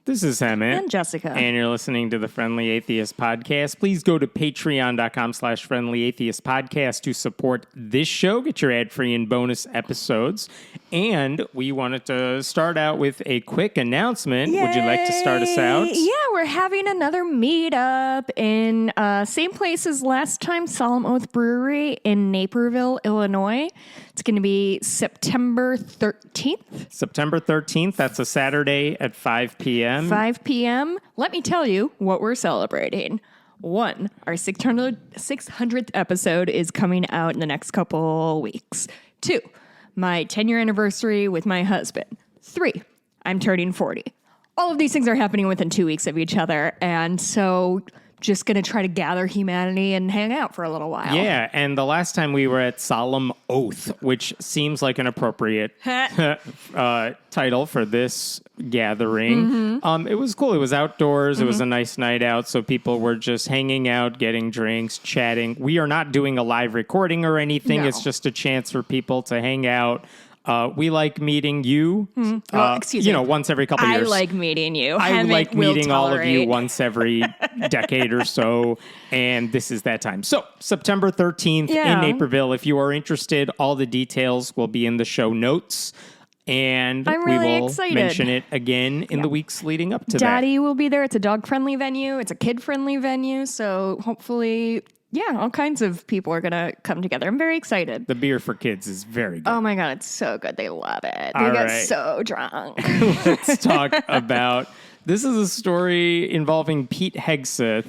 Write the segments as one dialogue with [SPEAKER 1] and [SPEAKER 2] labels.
[SPEAKER 1] This is Emmett.
[SPEAKER 2] And Jessica.
[SPEAKER 1] And you're listening to the Friendly Atheist Podcast. Please go to patreon.com/Friendly Atheist Podcast to support this show. Get your ad-free and bonus episodes. And we wanted to start out with a quick announcement.
[SPEAKER 2] Yay!
[SPEAKER 1] Would you like to start us out?
[SPEAKER 2] Yeah, we're having another meetup in same place as last time, Solemn Oath Brewery in Naperville, Illinois. It's going to be September 13th.
[SPEAKER 1] September 13th. That's a Saturday at 5 p.m.
[SPEAKER 2] 5 p.m. Let me tell you what we're celebrating. 1, our 600th episode is coming out in the next couple weeks. 2, my 10-year anniversary with my husband. 3, I'm turning 40. All of these things are happening within 2 weeks of each other, and so just going to try to gather humanity and hang out for a little while.
[SPEAKER 1] Yeah, and the last time we were at Solemn Oath, which seems like an appropriate title for this gathering.
[SPEAKER 2] Mm-hmm.
[SPEAKER 1] It was cool. It was outdoors. Mm-hmm. It was a nice night out, so people were just hanging out, getting drinks, chatting. We are not doing a live recording or anything.
[SPEAKER 2] No.
[SPEAKER 1] It's just a chance for people to hang out. We like meeting you,
[SPEAKER 2] excuse me.
[SPEAKER 1] Once every couple years.
[SPEAKER 2] I like meeting you.
[SPEAKER 1] I like meeting all of you
[SPEAKER 2] tolerate.
[SPEAKER 1] once every decade or so, and this is that time. So, September 13th in Naperville. If you are interested, all the details will be in the show notes, and
[SPEAKER 2] I'm really
[SPEAKER 1] we will
[SPEAKER 2] excited.
[SPEAKER 1] mention it again in the weeks leading up to
[SPEAKER 2] Daddy will be there. It's a dog-friendly venue. It's a kid-friendly venue, so hopefully... Yeah, all kinds of people are going to come together. I'm very excited.
[SPEAKER 1] The beer for kids is very good.
[SPEAKER 2] Oh my God, it's so good. They love it. They
[SPEAKER 1] All
[SPEAKER 2] get
[SPEAKER 1] right.
[SPEAKER 2] so drunk.
[SPEAKER 1] Let's talk about... This is a story involving Pete Hegseth,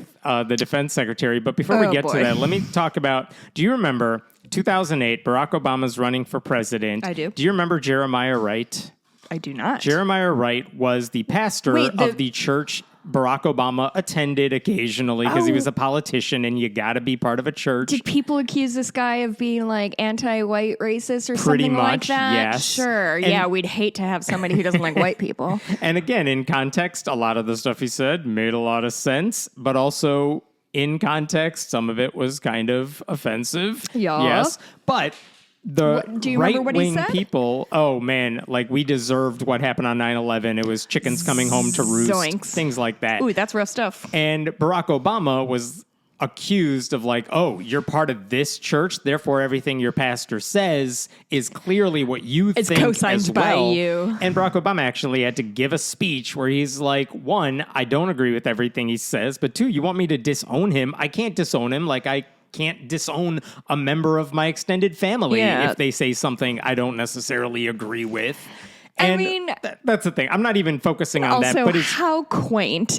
[SPEAKER 1] the defense secretary. But before we get to that, let me talk about... Do you remember 2008, Barack Obama's running for president?
[SPEAKER 2] I do.
[SPEAKER 1] Do you remember Jeremiah Wright?
[SPEAKER 2] I do not.
[SPEAKER 1] Jeremiah Wright was the pastor of the church Barack Obama attended occasionally because he was a politician, and you got to be part of a church.
[SPEAKER 2] Did people accuse this guy of being like anti-white racist or
[SPEAKER 1] Pretty
[SPEAKER 2] something like
[SPEAKER 1] much,
[SPEAKER 2] that?
[SPEAKER 1] yes.
[SPEAKER 2] Sure.
[SPEAKER 1] And
[SPEAKER 2] we'd hate to have somebody who doesn't like white people.
[SPEAKER 1] And again, in context, a lot of the stuff he said made a lot of sense, but also in context, some of it was kind of offensive.
[SPEAKER 2] Yeah.
[SPEAKER 1] Yes. But the
[SPEAKER 2] do you remember what he
[SPEAKER 1] right-wing
[SPEAKER 2] said?
[SPEAKER 1] people, oh man, like we deserved what happened on 9/11. It was chickens coming home to roost,
[SPEAKER 2] Zoinks.
[SPEAKER 1] things like that.
[SPEAKER 2] Ooh, that's rough stuff.
[SPEAKER 1] And Barack Obama was accused of like, oh, you're part of this church, therefore everything your pastor says is clearly what you think
[SPEAKER 2] co-signed
[SPEAKER 1] as well.
[SPEAKER 2] by you.
[SPEAKER 1] And Barack Obama actually had to give a speech where he's like, 1, I don't agree with everything he says, but 2, you want me to disown him? I can't disown him. Like I can't disown a member of my extended family if they say something I don't necessarily agree with. And
[SPEAKER 2] I mean,
[SPEAKER 1] that's the thing. I'm not even focusing on
[SPEAKER 2] also,
[SPEAKER 1] that. But
[SPEAKER 2] how quaint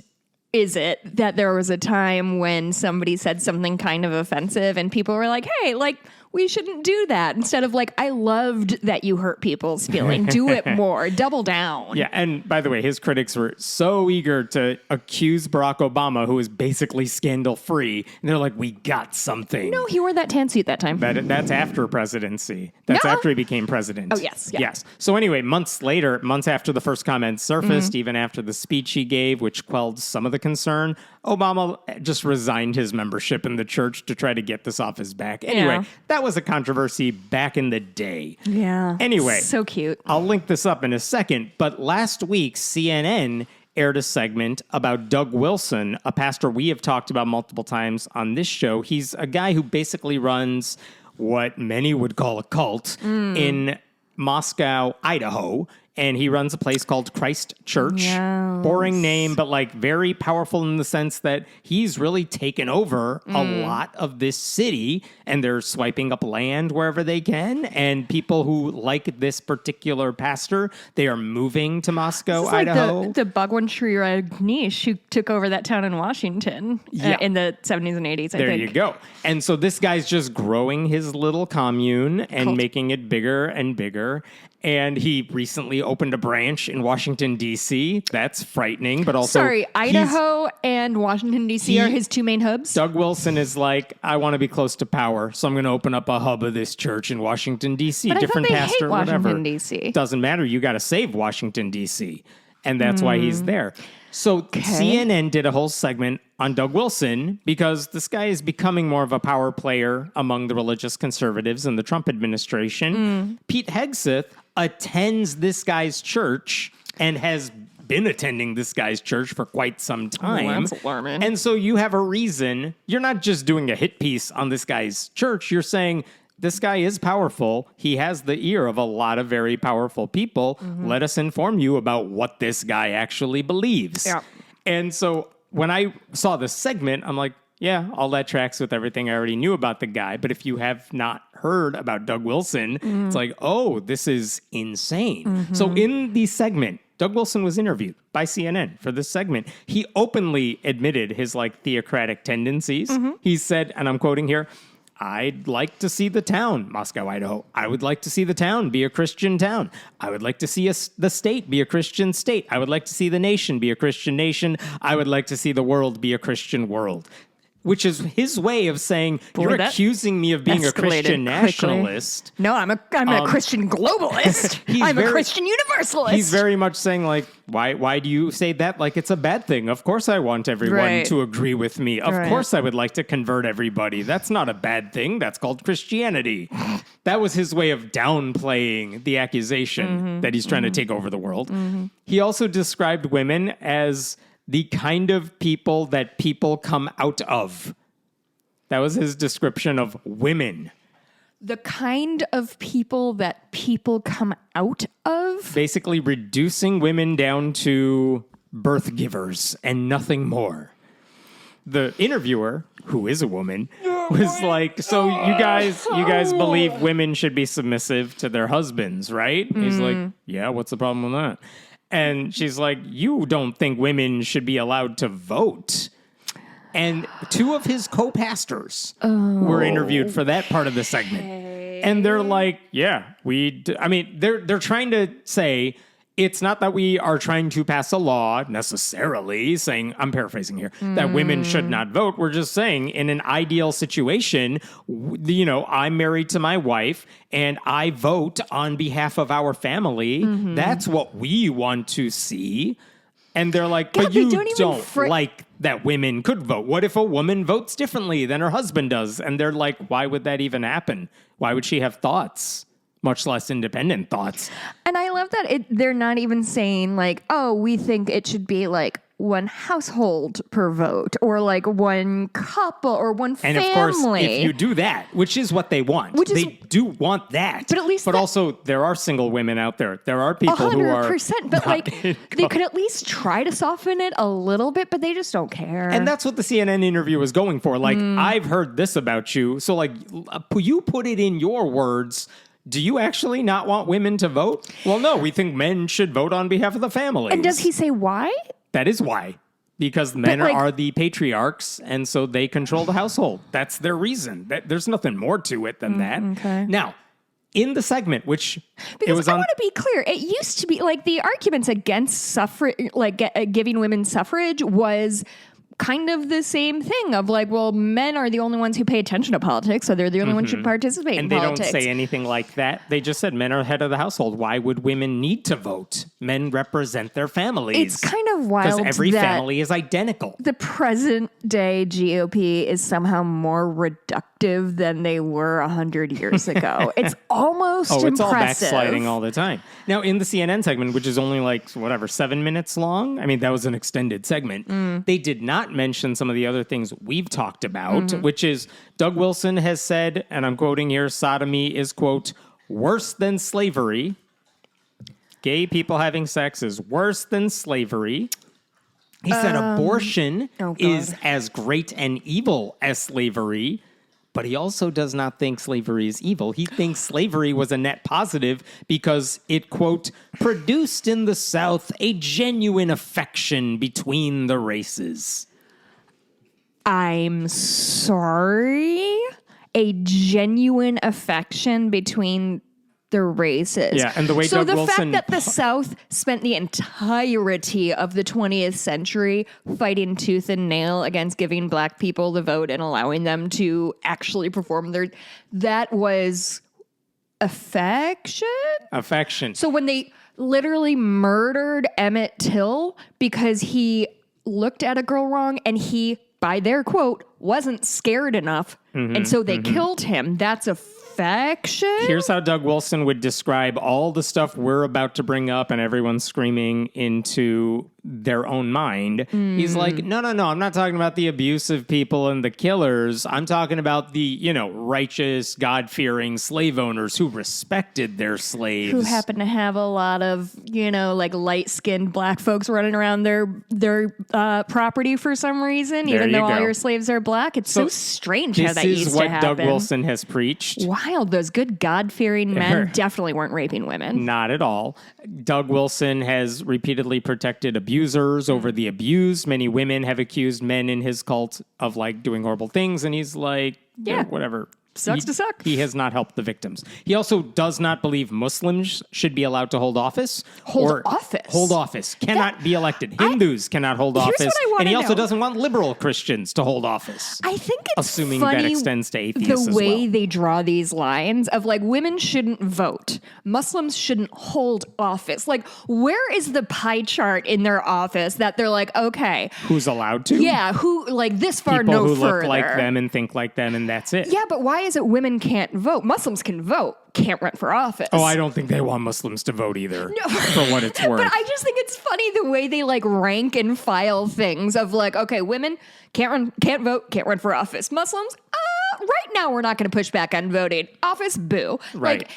[SPEAKER 2] is it that there was a time when somebody said something kind of offensive and people were like, hey, like, we shouldn't do that. Instead of like, I loved that you hurt people's feelings. Do it more. Double down.
[SPEAKER 1] Yeah, and by the way, his critics were so eager to accuse Barack Obama, who is basically scandal-free, and they're like, we got something.
[SPEAKER 2] No, he wore that tan suit that time.
[SPEAKER 1] That's after presidency. That's after he became president.
[SPEAKER 2] Oh, yes. Yeah.
[SPEAKER 1] Yes. So anyway, months after the first comments surfaced, even after the speech he gave, which quelled some of the concern, Obama just resigned his membership in the church to try to get this off his back. Anyway, that was a controversy back in the day.
[SPEAKER 2] Yeah.
[SPEAKER 1] Anyway.
[SPEAKER 2] So cute.
[SPEAKER 1] I'll link this up in a second, but last week, CNN aired a segment about Doug Wilson, a pastor we have talked about multiple times on this show. He's a guy who basically runs what many would call a cult in Moscow, Idaho. And he runs a place called Christ Church. Yes. Boring name, but like very powerful in the sense that he's really taken over a lot of this city, and they're swiping up land wherever they can. And people who like this particular pastor, they are moving to Moscow, Idaho.
[SPEAKER 2] Like the Bhagwan Nish who took over that town in Washington in the 70s and 80s, I think.
[SPEAKER 1] There you go. And so this guy's just growing his little commune and making it bigger and bigger. And he recently opened a branch in Washington, D.C. That's frightening, but also...
[SPEAKER 2] Sorry, Idaho and Washington, D.C. are his two main hubs?
[SPEAKER 1] Doug Wilson is like, I want to be close to power, so I'm going to open up a hub of this church in Washington, D.C.
[SPEAKER 2] But
[SPEAKER 1] Different
[SPEAKER 2] I thought they
[SPEAKER 1] pastor,
[SPEAKER 2] hate Washington,
[SPEAKER 1] whatever.
[SPEAKER 2] D.C.
[SPEAKER 1] Doesn't matter. You got to save Washington, D.C. And that's why he's there. So CNN did a whole segment on Doug Wilson because this guy is becoming more of a power player among the religious conservatives in the Trump administration. Pete Hegseth attends this guy's church and has been attending this guy's church for quite some time.
[SPEAKER 2] Oh, that's alarming.
[SPEAKER 1] And so you have a reason. You're not just doing a hit piece on this guy's church. You're saying, this guy is powerful. He has the ear of a lot of very powerful people. Let us inform you about what this guy actually believes.
[SPEAKER 2] Yeah.
[SPEAKER 1] And so when I saw this segment, I'm like, yeah, all that tracks with everything I already knew about the guy. But if you have not heard about Doug Wilson, it's like, oh, this is insane. So in the segment, Doug Wilson was interviewed by CNN for this segment. He openly admitted his theocratic tendencies. He said, and I'm quoting here, I'd like to see the town, Moscow, Idaho. I would like to see the town be a Christian town. I would like to see the state be a Christian state. I would like to see the nation be a Christian nation. I would like to see the world be a Christian world. Which is his way of saying, you're accusing me of being a Christian nationalist.
[SPEAKER 2] No, I'm a Christian globalist. I'm a Christian universalist.
[SPEAKER 1] He's very much saying, why do you say that like it's a bad thing? Of course I want everyone to agree with me. Of course I would like to convert everybody. That's not a bad thing. That's called Christianity. That was his way of downplaying the accusation that he's trying to take over the world. He also described women as the kind of people that people come out of. That was his description of women.
[SPEAKER 2] The kind of people that people come out of?
[SPEAKER 1] Basically reducing women down to birth givers and nothing more. The interviewer, who is a woman, was like, so you guys believe women should be submissive to their husbands, right? He's like, yeah, what's the problem with that? And she's like, you don't think women should be allowed to vote? And two of his co-pastors were interviewed for that part of the segment. And they're like, yeah, they're trying to say, it's not that we are trying to pass a law necessarily saying, I'm paraphrasing here, that women should not vote. We're just saying in an ideal situation, I'm married to my wife and I vote on behalf of our family. That's what we want to see. And they're like, but you don't like that women could vote. What if a woman votes differently than her husband does? And they're like, why would that even happen? Why would she have thoughts? Much less independent thoughts.
[SPEAKER 2] And I love that they're not even saying we think it should be one household per vote or one couple or one family.
[SPEAKER 1] And of course, if you do that, which is what they want, they do want that.
[SPEAKER 2] But at least,
[SPEAKER 1] also there are single women out there. There are people
[SPEAKER 2] 100%,
[SPEAKER 1] who are,
[SPEAKER 2] but they could at least try to soften it a little bit, but they just don't care.
[SPEAKER 1] And that's what the CNN interview was going for. I've heard this about you, so you put it in your words. Do you actually not want women to vote? Well, no, we think men should vote on behalf of the families.
[SPEAKER 2] And does he say why?
[SPEAKER 1] That is why. Because men are the patriarchs, and so they control the household. That's their reason. There's nothing more to it than that.
[SPEAKER 2] Okay.
[SPEAKER 1] Now, in the segment, which
[SPEAKER 2] because it was I want to be clear, it used to be the arguments against suffrage, giving women suffrage was kind of the same thing of men are the only ones who pay attention to politics, so they're the only ones who should participate in politics.
[SPEAKER 1] And they don't say anything like that. They just said men are head of the household. Why would women need to vote? Men represent their families.
[SPEAKER 2] It's kind of wild
[SPEAKER 1] because every family is identical.
[SPEAKER 2] The present day GOP is somehow more reductive than they were 100 years ago. It's almost
[SPEAKER 1] it's
[SPEAKER 2] impressive.
[SPEAKER 1] all backsliding all the time. Now, in the CNN segment, which is only 7 minutes long, that was an extended segment, they did not mention some of the other things we've talked about, which is Doug Wilson has said, and I'm quoting here, sodomy is, quote, worse than slavery. Gay people having sex is worse than slavery. He said abortion is as great and evil as slavery. But he also does not think slavery is evil. He thinks slavery was a net positive because it, quote, produced in the South a genuine affection between the races.
[SPEAKER 2] I'm sorry? A genuine affection between the races.
[SPEAKER 1] Yeah, and the way
[SPEAKER 2] so
[SPEAKER 1] Doug Wilson...
[SPEAKER 2] So the fact that the South spent the entirety of the 20th century fighting tooth and nail against giving black people the vote and allowing them to actually perform that was affection?
[SPEAKER 1] Affection.
[SPEAKER 2] So when they literally murdered Emmett Till because he looked at a girl wrong and he, by their quote, wasn't scared enough, and so they killed him, that's affection. affection.
[SPEAKER 1] Here's how Doug Wilson would describe all the stuff we're about to bring up and everyone's screaming into their own mind. He's like, no, I'm not talking about the abusive people and the killers. I'm talking about the, righteous, God-fearing slave owners who respected their slaves.
[SPEAKER 2] Who happen to have a lot of, light-skinned black folks running around their property for some reason, even though all your slaves are black. It's so strange how that used to happen.
[SPEAKER 1] This is what Doug Wilson has preached.
[SPEAKER 2] Wild. Those good God-fearing men definitely weren't raping women.
[SPEAKER 1] Not at all. Doug Wilson has repeatedly protected abusers over the abused. Many women have accused men in his cult of doing horrible things, and he's like, whatever.
[SPEAKER 2] Sucks to suck.
[SPEAKER 1] He has not helped the victims. He also does not believe Muslims should be allowed to hold office.
[SPEAKER 2] Hold office?
[SPEAKER 1] Cannot be elected. Hindus cannot hold office.
[SPEAKER 2] What I
[SPEAKER 1] and he
[SPEAKER 2] know.
[SPEAKER 1] also doesn't want liberal Christians to hold office.
[SPEAKER 2] I think it's
[SPEAKER 1] assuming
[SPEAKER 2] funny
[SPEAKER 1] that extends to atheists
[SPEAKER 2] the way
[SPEAKER 1] as well.
[SPEAKER 2] they draw these lines of women shouldn't vote. Muslims shouldn't hold office. Where is the pie chart in their office that they're okay.
[SPEAKER 1] Who's allowed to?
[SPEAKER 2] Yeah, who this far,
[SPEAKER 1] People
[SPEAKER 2] no
[SPEAKER 1] who
[SPEAKER 2] further.
[SPEAKER 1] look like them and think like them, and that's it.
[SPEAKER 2] Yeah, but why is it women can't vote? Muslims can vote, can't run for office.
[SPEAKER 1] Oh, I don't think they want Muslims to vote either, for what it's worth.
[SPEAKER 2] But I just think it's funny the way they rank and file things of okay, women can't vote, can't run for office. Muslims, right now we're not going to push back on voting. Office, boo.
[SPEAKER 1] Right.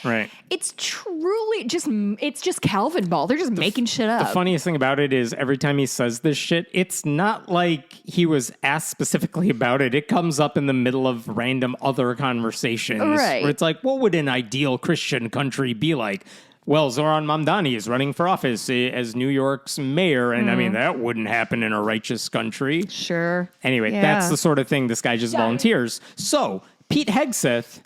[SPEAKER 2] It's truly just Calvin ball. They're just making shit up.
[SPEAKER 1] The funniest thing about it is every time he says this shit, it's not like he was asked specifically about it. It comes up in the middle of random other conversations.
[SPEAKER 2] Right.
[SPEAKER 1] Where it's what would an ideal Christian country be like? Well, Zoran Mamdani is running for office as New York's mayor, and that wouldn't happen in a righteous country.
[SPEAKER 2] Sure.
[SPEAKER 1] Anyway, that's the sort of thing this guy just volunteers. So, Pete Hegseth,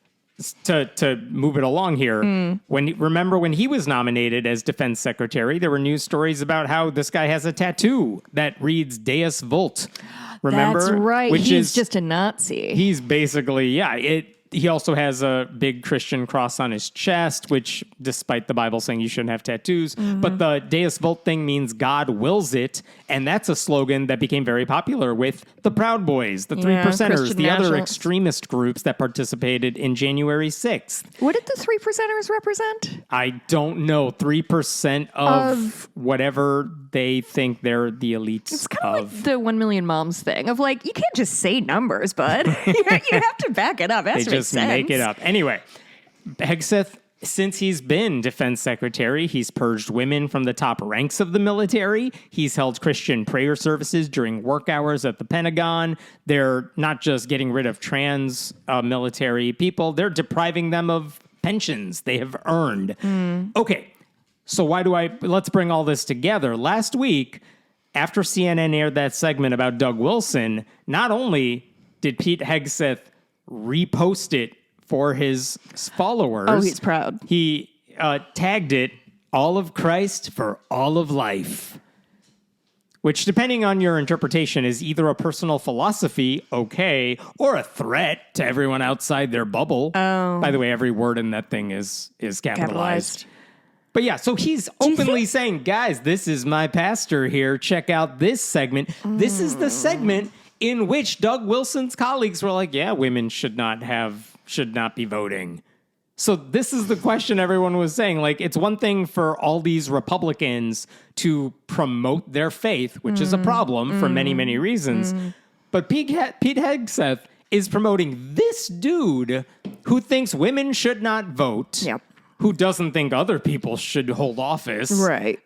[SPEAKER 1] to move it along here, remember when he was nominated as defense secretary, there were news stories about how this guy has a tattoo that reads Deus Vult. Remember?
[SPEAKER 2] That's right. He's just a Nazi.
[SPEAKER 1] He's basically, he also has a big Christian cross on his chest, which, despite the Bible saying you shouldn't have tattoos, but the Deus Vult thing means God wills it, and that's a slogan that became very popular with the Proud Boys, the Three Percenters,
[SPEAKER 2] Christian
[SPEAKER 1] the other
[SPEAKER 2] nationals.
[SPEAKER 1] extremist groups that participated in January 6th.
[SPEAKER 2] What did the 3%ers represent?
[SPEAKER 1] I don't know. 3% of whatever they think they're the elites
[SPEAKER 2] It's kind of
[SPEAKER 1] of.
[SPEAKER 2] like the 1 million moms thing of you can't just say numbers, bud. you have to back it up. It has to
[SPEAKER 1] Just make it up. Anyway, Hegseth, since he's been defense secretary, he's purged women from the top ranks of the military. He's held Christian prayer services during work hours at the Pentagon. They're not just getting rid of trans military people, they're depriving them of pensions they have earned. Okay, so let's bring all this together. Last week, after CNN aired that segment about Doug Wilson, not only did Pete Hegseth repost it for his followers.
[SPEAKER 2] Oh, he's proud.
[SPEAKER 1] He tagged it, all of Christ for all of life. Which, depending on your interpretation, is either a personal philosophy, okay, or a threat to everyone outside their bubble.
[SPEAKER 2] Oh.
[SPEAKER 1] By the way, every word in that thing is capitalized. But yeah, so he's openly saying, guys, this is my pastor here. Check out this segment. This is the segment in which Doug Wilson's colleagues were like, yeah, women should not be voting. So this is the question everyone was saying. It's one thing for all these Republicans to promote their faith, which is a problem for many, many reasons. But Pete Hegseth is promoting this dude who thinks women should not vote.
[SPEAKER 2] Yep.
[SPEAKER 1] Who doesn't think other people should hold office.
[SPEAKER 2] Right.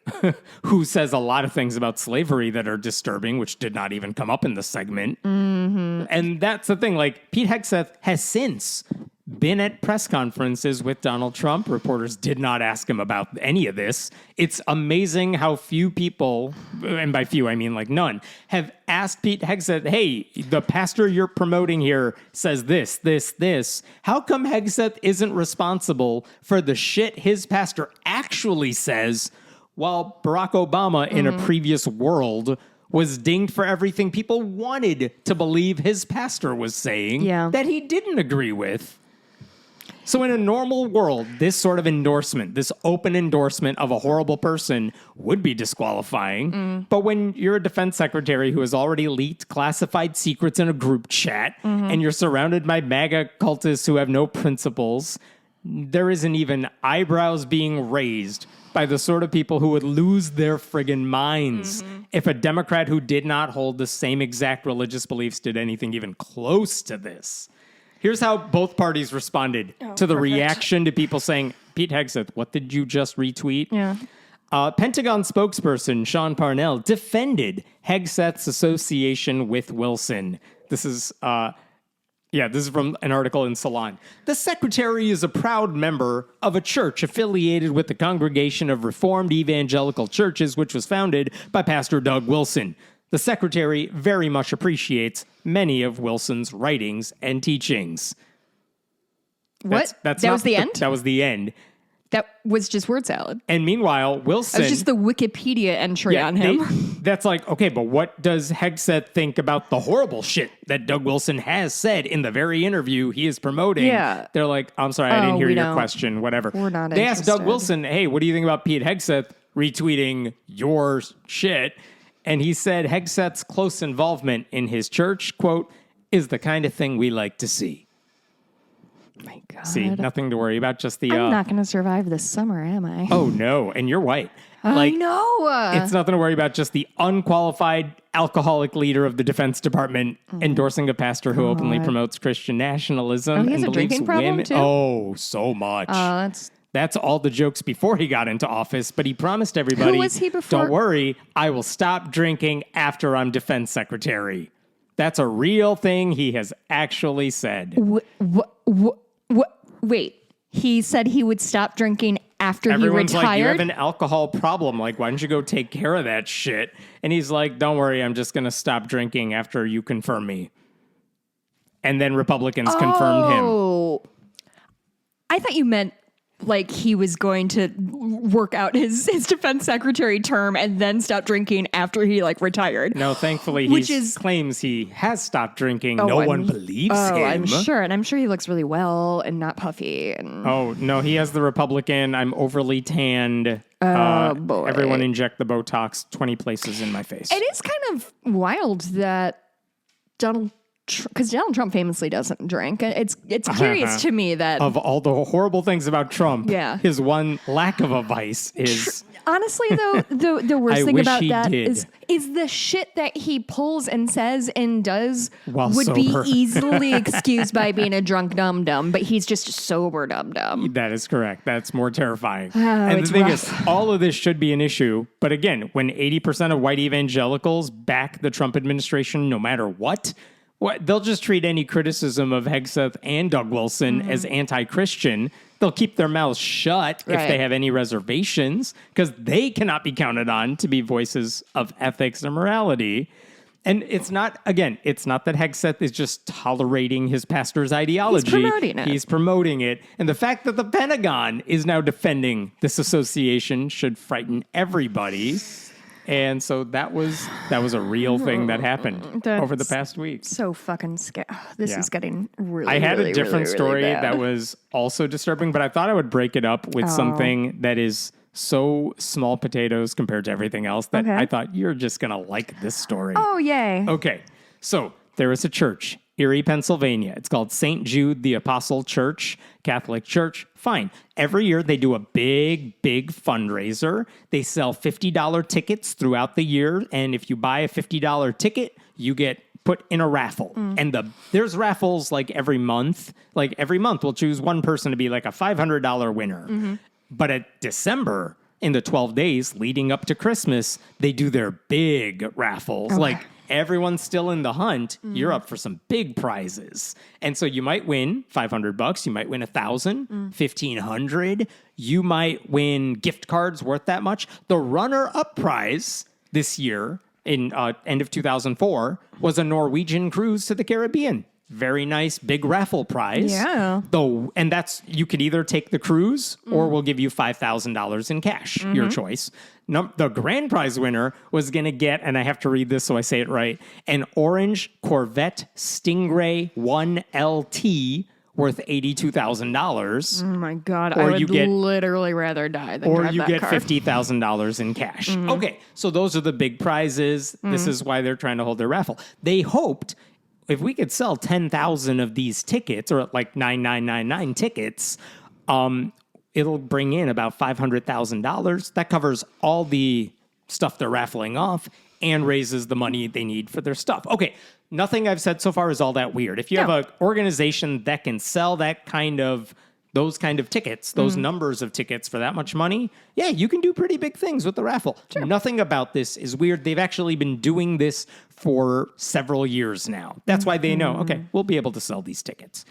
[SPEAKER 1] Who says a lot of things about slavery that are disturbing, which did not even come up in the segment. And that's the thing. Pete Hegseth has since been at press conferences with Donald Trump. Reporters did not ask him about any of this. It's amazing how few people, and by few I mean none, have asked Pete Hegseth, hey, the pastor you're promoting here says this. How come Hegseth isn't responsible for the shit his pastor actually says, while Barack Obama in a previous world was dinged for everything people wanted to believe his pastor was saying that he didn't agree with? So in a normal world, this sort of endorsement, this open endorsement of a horrible person would be disqualifying. But when you're a defense secretary who has already leaked classified secrets in a group chat, and you're surrounded by MAGA cultists who have no principles, there isn't even eyebrows being raised by the sort of people who would lose their friggin' minds if a Democrat who did not hold the same exact religious beliefs did anything even close to this. Here's how both parties responded to the reaction to people saying, Pete Hegseth, what did you just retweet?
[SPEAKER 2] Yeah.
[SPEAKER 1] Pentagon spokesperson Sean Parnell defended Hegseth's association with Wilson. This is from an article in Salon. The secretary is a proud member of a church affiliated with the Congregation of Reformed Evangelical Churches, which was founded by Pastor Doug Wilson. The secretary very much appreciates many of Wilson's writings and teachings.
[SPEAKER 2] What?
[SPEAKER 1] That
[SPEAKER 2] was the end?
[SPEAKER 1] That was the end.
[SPEAKER 2] That was just word salad.
[SPEAKER 1] And meanwhile, Wilson...
[SPEAKER 2] That was just the Wikipedia entry on him.
[SPEAKER 1] That's like, okay, but what does Hegseth think about the horrible shit that Doug Wilson has said in the very interview he is promoting?
[SPEAKER 2] Yeah.
[SPEAKER 1] They're like, I'm sorry, I didn't hear your question, whatever.
[SPEAKER 2] We're not
[SPEAKER 1] They asked Doug
[SPEAKER 2] interested.
[SPEAKER 1] Wilson, hey, what do you think about Pete Hegseth retweeting your shit? And he said Hegseth's close involvement in his church, quote, is the kind of thing we like to see.
[SPEAKER 2] My God.
[SPEAKER 1] See, nothing to worry about, just the...
[SPEAKER 2] I'm not going to survive this summer, am I?
[SPEAKER 1] Oh, no, and you're white.
[SPEAKER 2] I know.
[SPEAKER 1] It's nothing to worry about, just the unqualified alcoholic leader of the Defense Department endorsing a pastor who openly promotes Christian nationalism.
[SPEAKER 2] He has
[SPEAKER 1] and
[SPEAKER 2] a
[SPEAKER 1] believes
[SPEAKER 2] drinking problem,
[SPEAKER 1] women...
[SPEAKER 2] too?
[SPEAKER 1] Oh, so much. That's all the jokes before he got into office, but he promised everybody,
[SPEAKER 2] Who was he before?
[SPEAKER 1] Don't worry, I will stop drinking after I'm defense secretary. That's a real thing he has actually said.
[SPEAKER 2] Wait, he said he would stop drinking after
[SPEAKER 1] Everyone's
[SPEAKER 2] he retired?
[SPEAKER 1] like, you have an alcohol problem. Like, why don't you go take care of that shit? And he's like, don't worry, I'm just going to stop drinking after you confirm me. And then Republicans confirmed him.
[SPEAKER 2] Oh, I thought you meant like he was going to work out his defense secretary term and then stop drinking after he retired.
[SPEAKER 1] No, thankfully claims he has stopped drinking. No one believes him.
[SPEAKER 2] I'm sure. And I'm sure he looks really well and not puffy. And
[SPEAKER 1] Oh, no, he has the Republican, I'm overly tanned.
[SPEAKER 2] boy.
[SPEAKER 1] Everyone inject the Botox 20 places in my face.
[SPEAKER 2] it is kind of wild that because Donald Trump famously doesn't drink. It's curious to me that
[SPEAKER 1] Of all the horrible things about Trump,
[SPEAKER 2] Yeah.
[SPEAKER 1] his one lack of a vice is...
[SPEAKER 2] honestly, though, the worst
[SPEAKER 1] I
[SPEAKER 2] thing
[SPEAKER 1] wish
[SPEAKER 2] about
[SPEAKER 1] he
[SPEAKER 2] that
[SPEAKER 1] did.
[SPEAKER 2] is the shit that he pulls and says and does
[SPEAKER 1] While
[SPEAKER 2] would be
[SPEAKER 1] sober.
[SPEAKER 2] easily excused by being a drunk dum-dum, but he's just sober dum-dum.
[SPEAKER 1] That is correct. That's more terrifying. And the
[SPEAKER 2] it's
[SPEAKER 1] thing
[SPEAKER 2] rough.
[SPEAKER 1] is, all of this should be an issue. But again, when 80% of white evangelicals back the Trump administration no matter what, they'll just treat any criticism of Hegseth and Doug Wilson as anti-Christian. They'll keep their mouths shut if
[SPEAKER 2] Right.
[SPEAKER 1] they have any reservations because they cannot be counted on to be voices of ethics and morality. And it's not that Hegseth is just tolerating his pastor's ideology.
[SPEAKER 2] He's promoting it.
[SPEAKER 1] He's promoting it. And the fact that the Pentagon is now defending this association should frighten everybody. And so that was a real thing that happened over the past week.
[SPEAKER 2] So fucking scary. This is getting really,
[SPEAKER 1] I had
[SPEAKER 2] really,
[SPEAKER 1] a different
[SPEAKER 2] really,
[SPEAKER 1] story
[SPEAKER 2] really bad.
[SPEAKER 1] that was also disturbing, but I thought I would break it up with something that is so small potatoes compared to everything else that
[SPEAKER 2] Okay.
[SPEAKER 1] I thought you're just going to like this story.
[SPEAKER 2] Oh, yay.
[SPEAKER 1] Okay, so there is a church, Erie, Pennsylvania. It's called St. Jude the Apostle Church, Catholic Church. Fine. Every year they do a big fundraiser. They sell $50 tickets throughout the year, and if you buy a $50 ticket, you get put in a raffle. And there's raffles every month. Every month we'll choose one person to be like a $500 winner. But at December, in the 12 days leading up to Christmas, they do their big raffles. Everyone's still in the hunt. You're up for some big prizes. And so you might win $500. You might win $1,000, $1,500. You might win gift cards worth that much. The runner-up prize this year in end of 2004 was a Norwegian cruise to the Caribbean. Very nice big raffle prize.
[SPEAKER 2] Yeah.
[SPEAKER 1] And that's, you could either take the cruise or we'll give you $5,000 in cash, your choice. The grand prize winner was going to get, and I have to read this so I say it right, an orange Corvette Stingray 1LT worth $82,000.
[SPEAKER 2] Oh my God.
[SPEAKER 1] Or
[SPEAKER 2] I
[SPEAKER 1] you
[SPEAKER 2] would
[SPEAKER 1] get-
[SPEAKER 2] literally rather die than
[SPEAKER 1] Or
[SPEAKER 2] drive
[SPEAKER 1] you
[SPEAKER 2] that
[SPEAKER 1] get
[SPEAKER 2] car.
[SPEAKER 1] $50,000 in cash. Okay, so those are the big prizes. This is why they're trying to hold their raffle. They hoped if we could sell 10,000 of these tickets, or like 9,999 tickets, It'll bring in about $500,000. That covers all the stuff they're raffling off and raises the money they need for their stuff. Okay, nothing I've said so far is all that weird. If you have an organization that can sell those kind of tickets, those numbers of tickets for that much money, yeah, you can do pretty big things with the raffle. Sure. Nothing about this is weird. They've actually been doing this for several years now. That's why they know, okay, we'll be able to sell these tickets.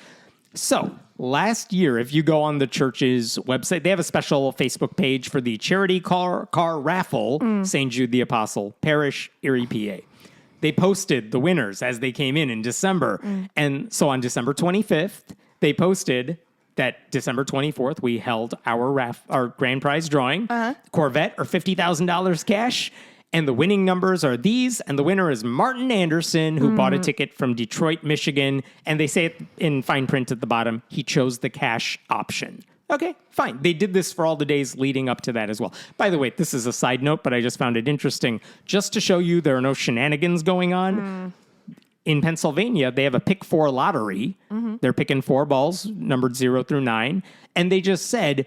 [SPEAKER 1] So last year, if you go on the church's website, they have a special Facebook page for the charity car raffle, St. Jude the Apostle Parish, Erie, PA. They posted the winners as they came in December. And so on December 25th, they posted that December 24th, we held our grand prize drawing, Corvette or $50,000 cash. And the winning numbers are these, and the winner is Martin Anderson, who bought a ticket from Detroit, Michigan. And they say it in fine print at the bottom, he chose the cash option. Okay, fine. They did this for all the days leading up to that as well. By the way, this is a side note, but I just found it interesting. Just to show you there are no shenanigans going on, in Pennsylvania, they have a pick 4 lottery. They're picking 4 balls, numbered 0 through 9. And they just said,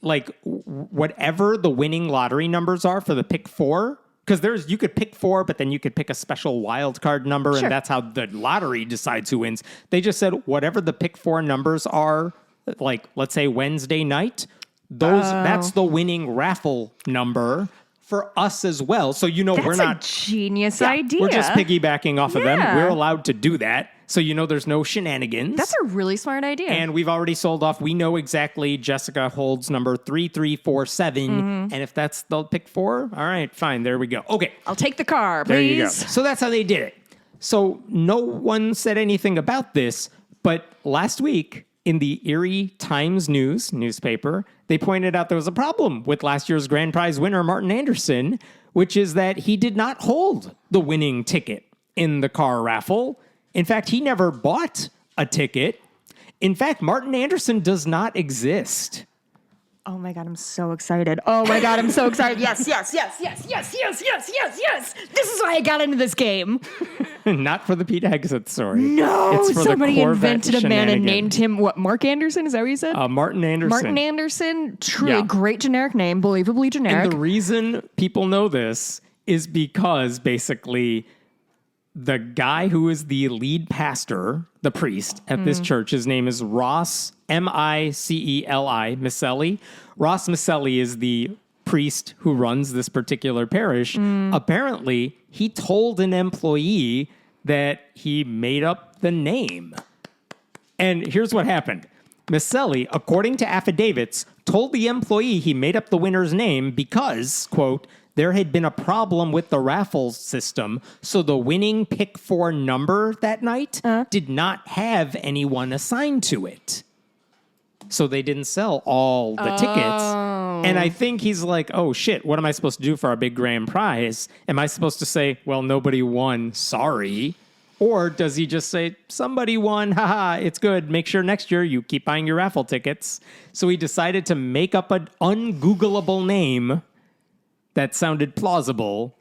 [SPEAKER 1] like, whatever the winning lottery numbers are for the pick 4, because you could pick 4, but then you could pick a special wild card number, and that's how the lottery decides who wins. They just said whatever the pick 4 numbers are, like let's say Wednesday night, that's the winning raffle number for us as well. So we're not
[SPEAKER 2] a genius idea.
[SPEAKER 1] We're just piggybacking off of them. We're allowed to do that. So there's no shenanigans.
[SPEAKER 2] That's a really smart idea.
[SPEAKER 1] And we've already sold off. We know exactly Jessica holds number 3347. And if that's the pick 4, all right, fine. There we go. Okay.
[SPEAKER 2] I'll take the car, please.
[SPEAKER 1] There you go. So that's how they did it. So no one said anything about this, but last week in the Erie Times newspaper, they pointed out there was a problem with last year's grand prize winner, Martin Anderson, which is that he did not hold the winning ticket in the car raffle. In fact, he never bought a ticket. In fact, Martin Anderson does not exist.
[SPEAKER 2] Oh my God, I'm so excited. Oh my God, I'm so excited. Yes. This is why I got into this game.
[SPEAKER 1] Not for the Pete Hegseth story.
[SPEAKER 2] No,
[SPEAKER 1] it's for
[SPEAKER 2] somebody invented a man and named him, Mark Anderson? Is that what you said?
[SPEAKER 1] Martin Anderson.
[SPEAKER 2] Martin Anderson, truly great generic name, believably generic.
[SPEAKER 1] And the reason people know this is because basically the guy who is the lead pastor, the priest at this church, his name is Ross, Miceli, Miceli. Ross Miceli is the priest who runs this particular parish. Apparently, he told an employee that he made up the name. And here's what happened. Miceli, according to affidavits, told the employee he made up the winner's name because, quote, there had been a problem with the raffle system, so the winning pick 4 number that night did not have anyone assigned to it. So they didn't sell all the tickets. And I think he's like, oh shit, what am I supposed to do for our big grand prize? Am I supposed to say, well, nobody won, sorry? Or does he just say, somebody won, haha, it's good. Make sure next year you keep buying your raffle tickets. So he decided to make up an ungoogleable name that sounded plausible.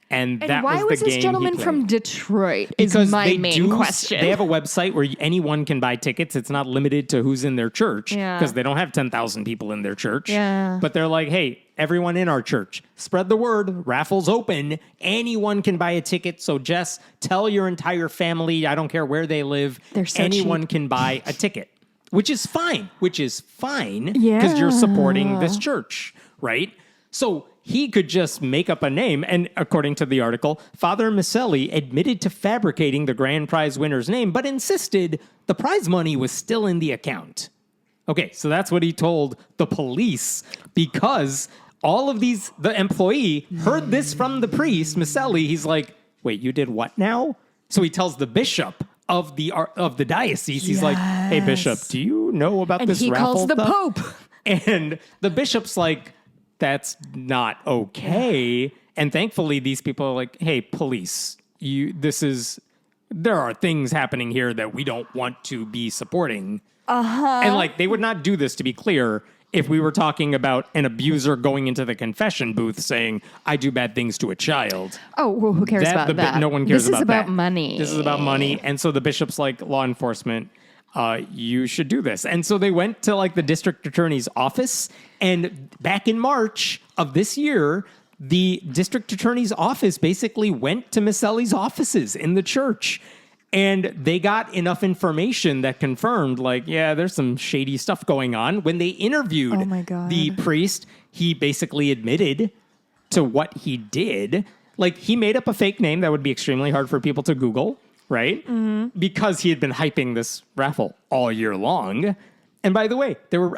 [SPEAKER 1] And that
[SPEAKER 2] why
[SPEAKER 1] was the game
[SPEAKER 2] this gentleman from Detroit?
[SPEAKER 1] Because
[SPEAKER 2] is my main question.
[SPEAKER 1] They have a website where anyone can buy tickets. It's not limited to who's in their church because they don't have 10,000 people in their church.
[SPEAKER 2] Yeah.
[SPEAKER 1] But they're like, hey, everyone in our church, spread the word. Raffle's open. Anyone can buy a ticket. So Jess, tell your entire family, I don't care where they live,
[SPEAKER 2] They're so
[SPEAKER 1] anyone
[SPEAKER 2] cheap.
[SPEAKER 1] can buy a ticket, which is fine because you're supporting this church, right? So he could just make up a name. And according to the article, Father Miceli admitted to fabricating the grand prize winner's name, but insisted the prize money was still in the account. Okay, so that's what he told the police because all of the employee heard this from the priest, Miceli. He's like, wait, you did what now? So he tells the bishop of the diocese. He's like, hey, bishop, do you know about this raffle?
[SPEAKER 2] And he calls the
[SPEAKER 1] stuff?
[SPEAKER 2] Pope.
[SPEAKER 1] And the bishop's like, that's not okay. And thankfully, these people are like, hey, police, there are things happening here that we don't want to be supporting. And they would not do this, to be clear, if we were talking about an abuser going into the confession booth saying, I do bad things to a child.
[SPEAKER 2] Oh, well, who cares about that?
[SPEAKER 1] No one cares about that.
[SPEAKER 2] This is about money.
[SPEAKER 1] This is about money. And so the bishop's like, law enforcement, you should do this. And so they went to like the district attorney's office. And back in March of this year, the district attorney's office basically went to Miceli's offices in the church. And they got enough information that confirmed, like, yeah, there's some shady stuff going on. When they interviewed the priest, he basically admitted to what he did. Like, he made up a fake name that would be extremely hard for people to Google, right? Mm-hmm. Because he had been hyping this raffle all year long. And by the way,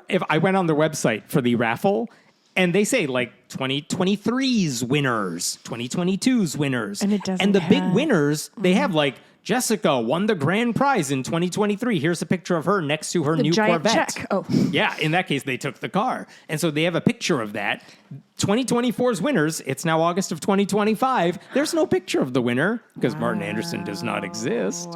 [SPEAKER 1] if I went on their website for the raffle, and they say, like, 2023's winners, 2022's winners.
[SPEAKER 2] And it doesn't
[SPEAKER 1] And the big winners, they have, like, Jessica won the grand prize in 2023. Here's a picture of her next to her new Corvette.
[SPEAKER 2] Check. Oh.
[SPEAKER 1] Yeah, in that case, they took the car. And so they have a picture of that. 2024's winners, it's now August of 2025. There's no picture of the winner because Martin Anderson does not exist.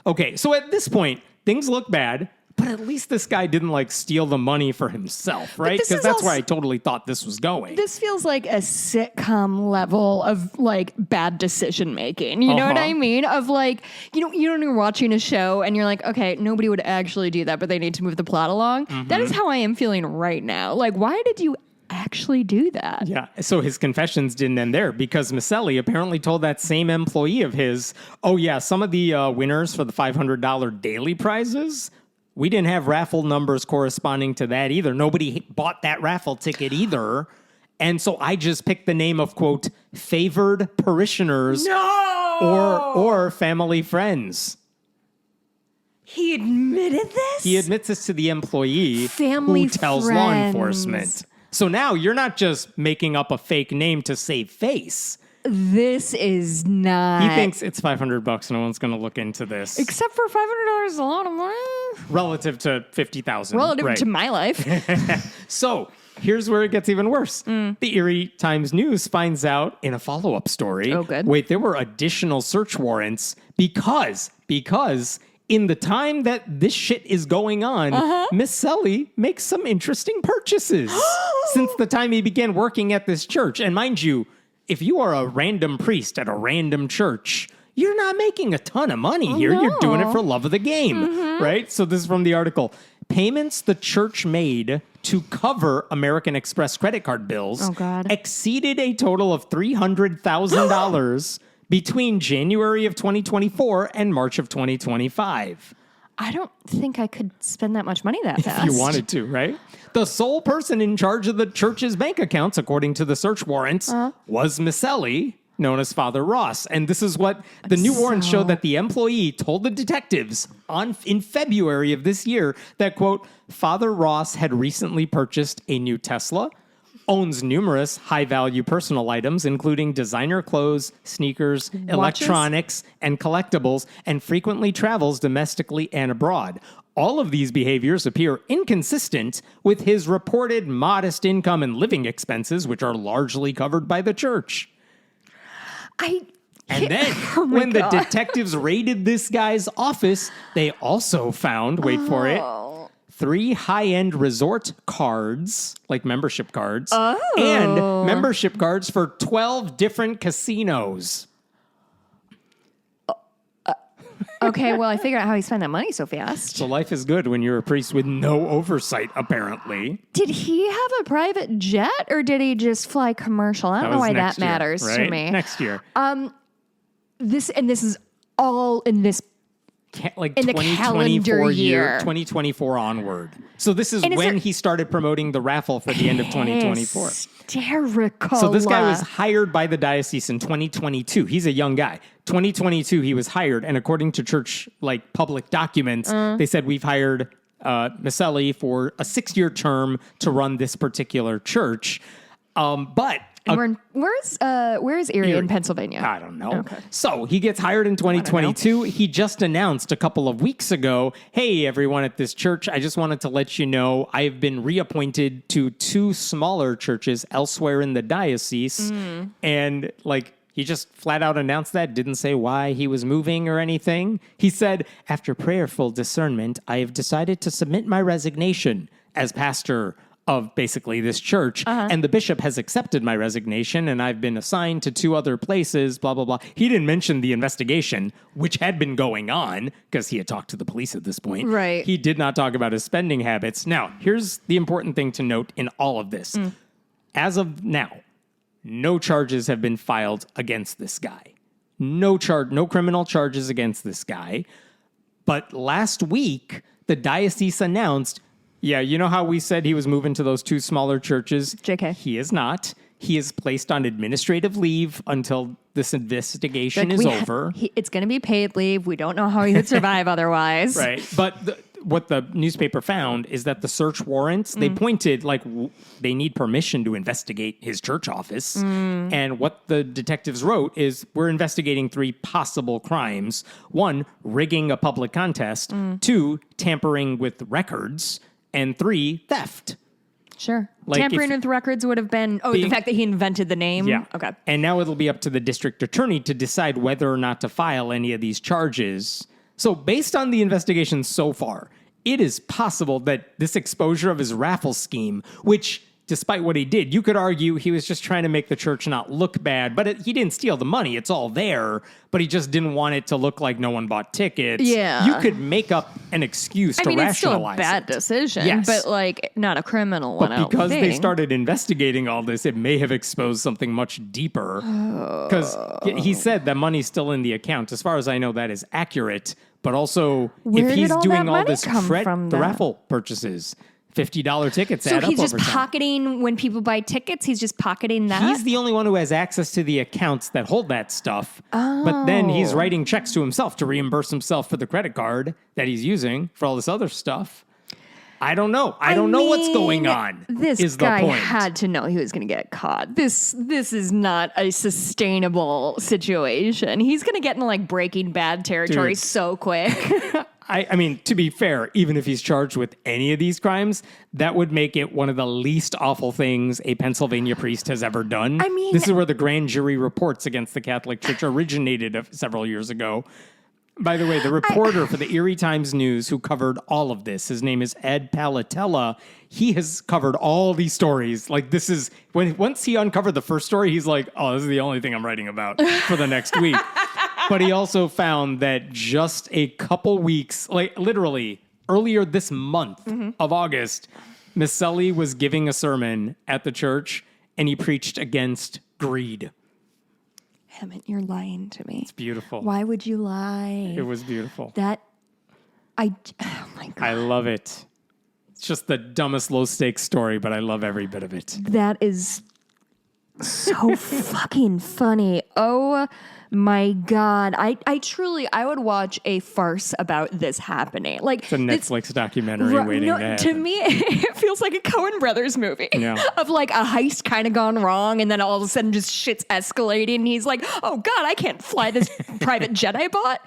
[SPEAKER 1] Okay, so at this point, things look bad. But at least this guy didn't, like, steal the money for himself, right? Because that's where I totally thought this was going.
[SPEAKER 2] This feels like a sitcom level of, like, bad decision making. You know what I mean? Of, like, you know, you're watching a show and you're like, okay, nobody would actually do that, but they need to move the plot along. Mm-hmm. That is how I am feeling right now. Like, why did you actually do that?
[SPEAKER 1] Yeah, so his confessions didn't end there because Miceli apparently told that same employee of his, oh, yeah, some of the winners for the $500 daily prizes, we didn't have raffle numbers corresponding to that either. Nobody bought that raffle ticket either. And so I just picked the name of, quote, favored parishioners or family friends.
[SPEAKER 2] He admitted this?
[SPEAKER 1] He admits this to the employee
[SPEAKER 2] who
[SPEAKER 1] tells law enforcement. So now you're not just making up a fake name to save face.
[SPEAKER 2] This is not.
[SPEAKER 1] He thinks it's $500. No one's going to look into this.
[SPEAKER 2] Except for $500 is a lot of money.
[SPEAKER 1] Relative to $50,000.
[SPEAKER 2] Relative to my life.
[SPEAKER 1] So here's where it gets even worse. The Erie Times News finds out in a follow-up story.
[SPEAKER 2] Oh, good.
[SPEAKER 1] Wait, there were additional search warrants because in the time that this shit is going on, Miceli makes some interesting purchases since the time he began working at this church. And mind you, if you are a random priest at a random church, you're not making a ton of money here. No. You're doing it for love of the game, right? So this is from the article. Payments the church made to cover American Express credit card bills exceeded a total of $300,000 between January of 2024 and March of 2025.
[SPEAKER 2] I don't think I could spend that much money that fast.
[SPEAKER 1] If you wanted to, right? The sole person in charge of the church's bank accounts, according to the search warrants, was Miceli, known as Father Ross. And this is what the new warrants showed that the employee told the detectives in February of this year that, quote, Father Ross had recently purchased a new Tesla, owns numerous high-value personal items, including designer clothes, sneakers, electronics, and collectibles, and frequently travels domestically and abroad. All of these behaviors appear inconsistent with his reported modest income and living expenses, which are largely covered by the church. And then, when the detectives raided this guy's office, they also found, wait for it, 3 high-end resort cards, like membership cards, and membership cards for 12 different casinos.
[SPEAKER 2] Okay, well, I figured out how he spent that money so fast.
[SPEAKER 1] So life is good when you're a priest with no oversight, apparently.
[SPEAKER 2] Did he have a private jet, or did he just fly commercial? I don't know why that matters to me.
[SPEAKER 1] Next year.
[SPEAKER 2] This is all in this
[SPEAKER 1] like
[SPEAKER 2] in
[SPEAKER 1] 2024
[SPEAKER 2] year.
[SPEAKER 1] 2024 onward. So this is when he started promoting the raffle for the end of 2024.
[SPEAKER 2] Hysterical.
[SPEAKER 1] So this guy was hired by the diocese in 2022. He's a young guy. 2022 he was hired, and according to church like public documents, they said we've hired Miceli for a 6-year term to run this particular church. But
[SPEAKER 2] where is Erie in Pennsylvania?
[SPEAKER 1] I don't know. Okay. So he gets hired in 2022. He just announced a couple of weeks ago, hey, everyone at this church, I just wanted to let you know I've been reappointed to 2 smaller churches elsewhere in the diocese. And like, he just flat out announced that, didn't say why he was moving or anything. He said, after prayerful discernment, I have decided to submit my resignation as pastor of basically this church. And the bishop has accepted my resignation and I've been assigned to 2 other places, blah, blah, blah. He didn't mention the investigation, which had been going on because he had talked to the police at this point.
[SPEAKER 2] Right.
[SPEAKER 1] He did not talk about his spending habits. Now, here's the important thing to note in all of this. As of now, no charges have been filed against this guy. No criminal charges against this guy. But last week, the diocese announced, yeah, you know how we said he was moving to those 2 smaller churches?
[SPEAKER 2] JK.
[SPEAKER 1] He is not. He is placed on administrative leave until this investigation is over.
[SPEAKER 2] It's going to be paid leave. We don't know how he would survive otherwise.
[SPEAKER 1] Right. But what the newspaper found is that the search warrants, they pointed like they need permission to investigate his church office. And what the detectives wrote is we're investigating 3 possible crimes. 1, rigging a public contest. 2, tampering with records. And 3, theft.
[SPEAKER 2] Sure.
[SPEAKER 1] Like
[SPEAKER 2] Tampering with records would have been, the fact that he invented the name?
[SPEAKER 1] Yeah.
[SPEAKER 2] Okay.
[SPEAKER 1] And now it'll be up to the district attorney to decide whether or not to file any of these charges. So based on the investigation so far, it is possible that this exposure of his raffle scheme, which, despite what he did, you could argue he was just trying to make the church not look bad, but he didn't steal the money. It's all there, but he just didn't want it to look like no one bought tickets.
[SPEAKER 2] Yeah.
[SPEAKER 1] You could make up an excuse to rationalize
[SPEAKER 2] it's still a bad decision,
[SPEAKER 1] Yes.
[SPEAKER 2] but like not a criminal one.
[SPEAKER 1] But because they started investigating all this, it may have exposed something much deeper. Because he said that money's still in the account. As far as I know, that is accurate. But also,
[SPEAKER 2] Where
[SPEAKER 1] if
[SPEAKER 2] did
[SPEAKER 1] he's
[SPEAKER 2] all
[SPEAKER 1] doing
[SPEAKER 2] that
[SPEAKER 1] all
[SPEAKER 2] money
[SPEAKER 1] this
[SPEAKER 2] come from,
[SPEAKER 1] the
[SPEAKER 2] though?
[SPEAKER 1] raffle purchases, $50 tickets
[SPEAKER 2] So
[SPEAKER 1] add up
[SPEAKER 2] he's just
[SPEAKER 1] over time.
[SPEAKER 2] pocketing when people buy tickets. He's just pocketing that.
[SPEAKER 1] He's the only one who has access to the accounts that hold that stuff. But then he's writing checks to himself to reimburse himself for the credit card that he's using for all this other stuff. I don't know. I don't know what's going on.
[SPEAKER 2] This
[SPEAKER 1] is
[SPEAKER 2] guy
[SPEAKER 1] the point.
[SPEAKER 2] had to know he was going to get caught. This is not a sustainable situation. He's going to get into like Breaking Bad territory
[SPEAKER 1] Dude.
[SPEAKER 2] so quick.
[SPEAKER 1] I mean, to be fair, even if he's charged with any of these crimes, that would make it one of the least awful things a Pennsylvania priest has ever done.
[SPEAKER 2] I mean-
[SPEAKER 1] this is where the grand jury reports against the Catholic Church originated several years ago. By the way, the reporter for the Erie Times News who covered all of this, his name is Ed Palatella. He has covered all these stories. Like this is once he uncovered the first story, he's like, "Oh, this is the only thing I'm writing about for the next week." But he also found that just a couple weeks, like literally earlier this month of August, Misselli was giving a sermon at the church and he preached against greed.
[SPEAKER 2] Hammett, you're lying to me.
[SPEAKER 1] It's beautiful.
[SPEAKER 2] Why would you lie?
[SPEAKER 1] It was beautiful.
[SPEAKER 2] Oh my God.
[SPEAKER 1] I love it. It's just the dumbest low stakes story, but I love every bit of it.
[SPEAKER 2] That is so fucking funny. Oh my God. I would watch a farce about this happening. Like
[SPEAKER 1] It's a Netflix documentary waiting to happen.
[SPEAKER 2] To me, it feels like a Coen Brothers movie of like a heist kind of gone wrong, and then all of a sudden just shit's escalating. And he's like, "Oh God, I can't fly this private jet I bought."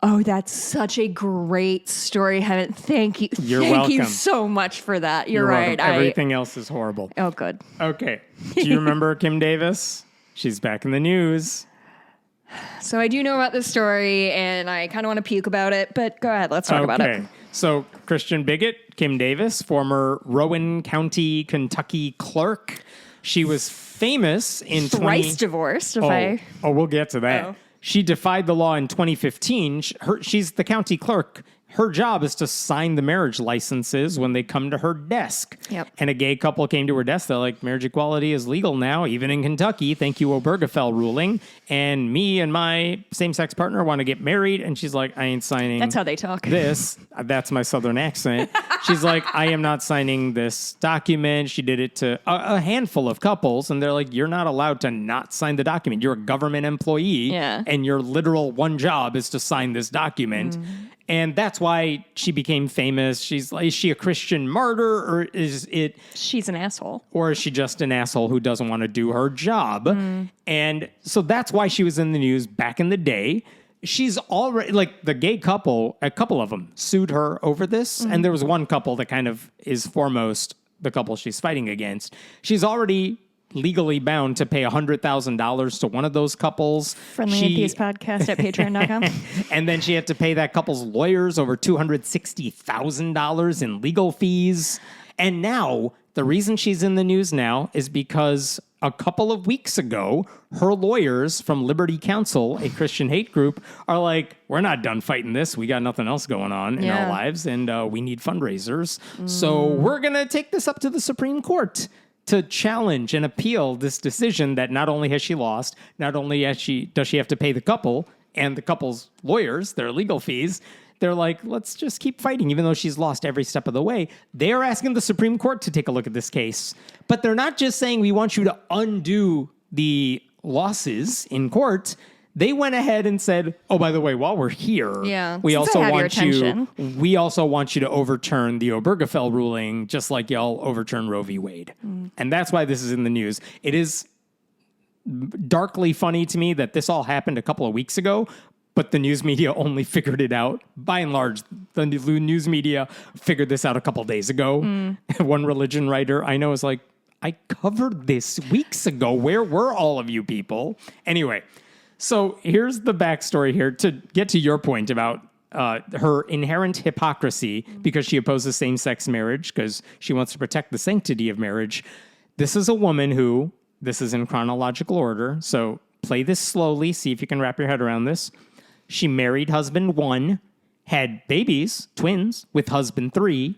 [SPEAKER 2] Oh, that's such a great story, Heaven. Thank you.
[SPEAKER 1] You're
[SPEAKER 2] Thank you
[SPEAKER 1] welcome.
[SPEAKER 2] so much for that. You're
[SPEAKER 1] welcome.
[SPEAKER 2] right.
[SPEAKER 1] Everything else is horrible.
[SPEAKER 2] Oh, good.
[SPEAKER 1] Okay. Do you remember Kim Davis? She's back in the news.
[SPEAKER 2] So I do know about this story, and I kind of want to puke about it, but go ahead. Let's talk about it.
[SPEAKER 1] So Christian bigot, Kim Davis, former Rowan County, Kentucky clerk. She was famous in
[SPEAKER 2] Thrice divorced, if I...
[SPEAKER 1] Oh, we'll get to that.
[SPEAKER 2] Oh.
[SPEAKER 1] She defied the law in 2015. She's the county clerk. Her job is to sign the marriage licenses when they come to her desk.
[SPEAKER 2] Yep.
[SPEAKER 1] And a gay couple came to her desk. They're like, marriage equality is legal now, even in Kentucky. Thank you, Obergefell ruling. And me and my same-sex partner want to get married. And she's like, I ain't signing
[SPEAKER 2] That's how they talk.
[SPEAKER 1] this. That's my southern accent. She's like, I am not signing this document. She did it to a handful of couples. And they're like, you're not allowed to not sign the document. You're a government employee.
[SPEAKER 2] Yeah.
[SPEAKER 1] And your literal one job is to sign this document. And that's why she became famous. She's like, is she a Christian martyr, or is it,
[SPEAKER 2] She's an asshole.
[SPEAKER 1] or is she just an asshole who doesn't want to do her job? And so that's why she was in the news back in the day. She's already, like, the gay couple, a couple of them sued her over this. And there was one couple that kind of is foremost the couple she's fighting against. She's already legally bound to pay $100,000 to one of those couples.
[SPEAKER 2] Friendly Atheist Podcast at patreon.com.
[SPEAKER 1] And then she had to pay that couple's lawyers over $260,000 in legal fees. And now the reason she's in the news now is because a couple of weeks ago, her lawyers from Liberty Counsel, a Christian hate group, are like, we're not done fighting this. We got nothing else going on in our lives, and we need fundraisers. So we're going to take this up to the Supreme Court to challenge and appeal this decision that not only has she lost, not only does she have to pay the couple and the couple's lawyers their legal fees. They're like, let's just keep fighting, even though she's lost every step of the way. They are asking the Supreme Court to take a look at this case. But they're not just saying we want you to undo the losses in court. They went ahead and said, oh, by the way, while we're here, we also want you to overturn the Obergefell ruling, just like y'all overturned Roe v. Wade. And that's why this is in the news. It is darkly funny to me that this all happened a couple of weeks ago, but the news media only figured it out. By and large, the news media figured this out a couple days ago. One religion writer I know is like, I covered this weeks ago. Where were all of you people? Anyway, so here's the backstory here to get to your point about her inherent hypocrisy because she opposes same-sex marriage because she wants to protect the sanctity of marriage. This is a woman who, this is in chronological order, so play this slowly, see if you can wrap your head around this. She married husband 1, had babies, twins, with husband 3,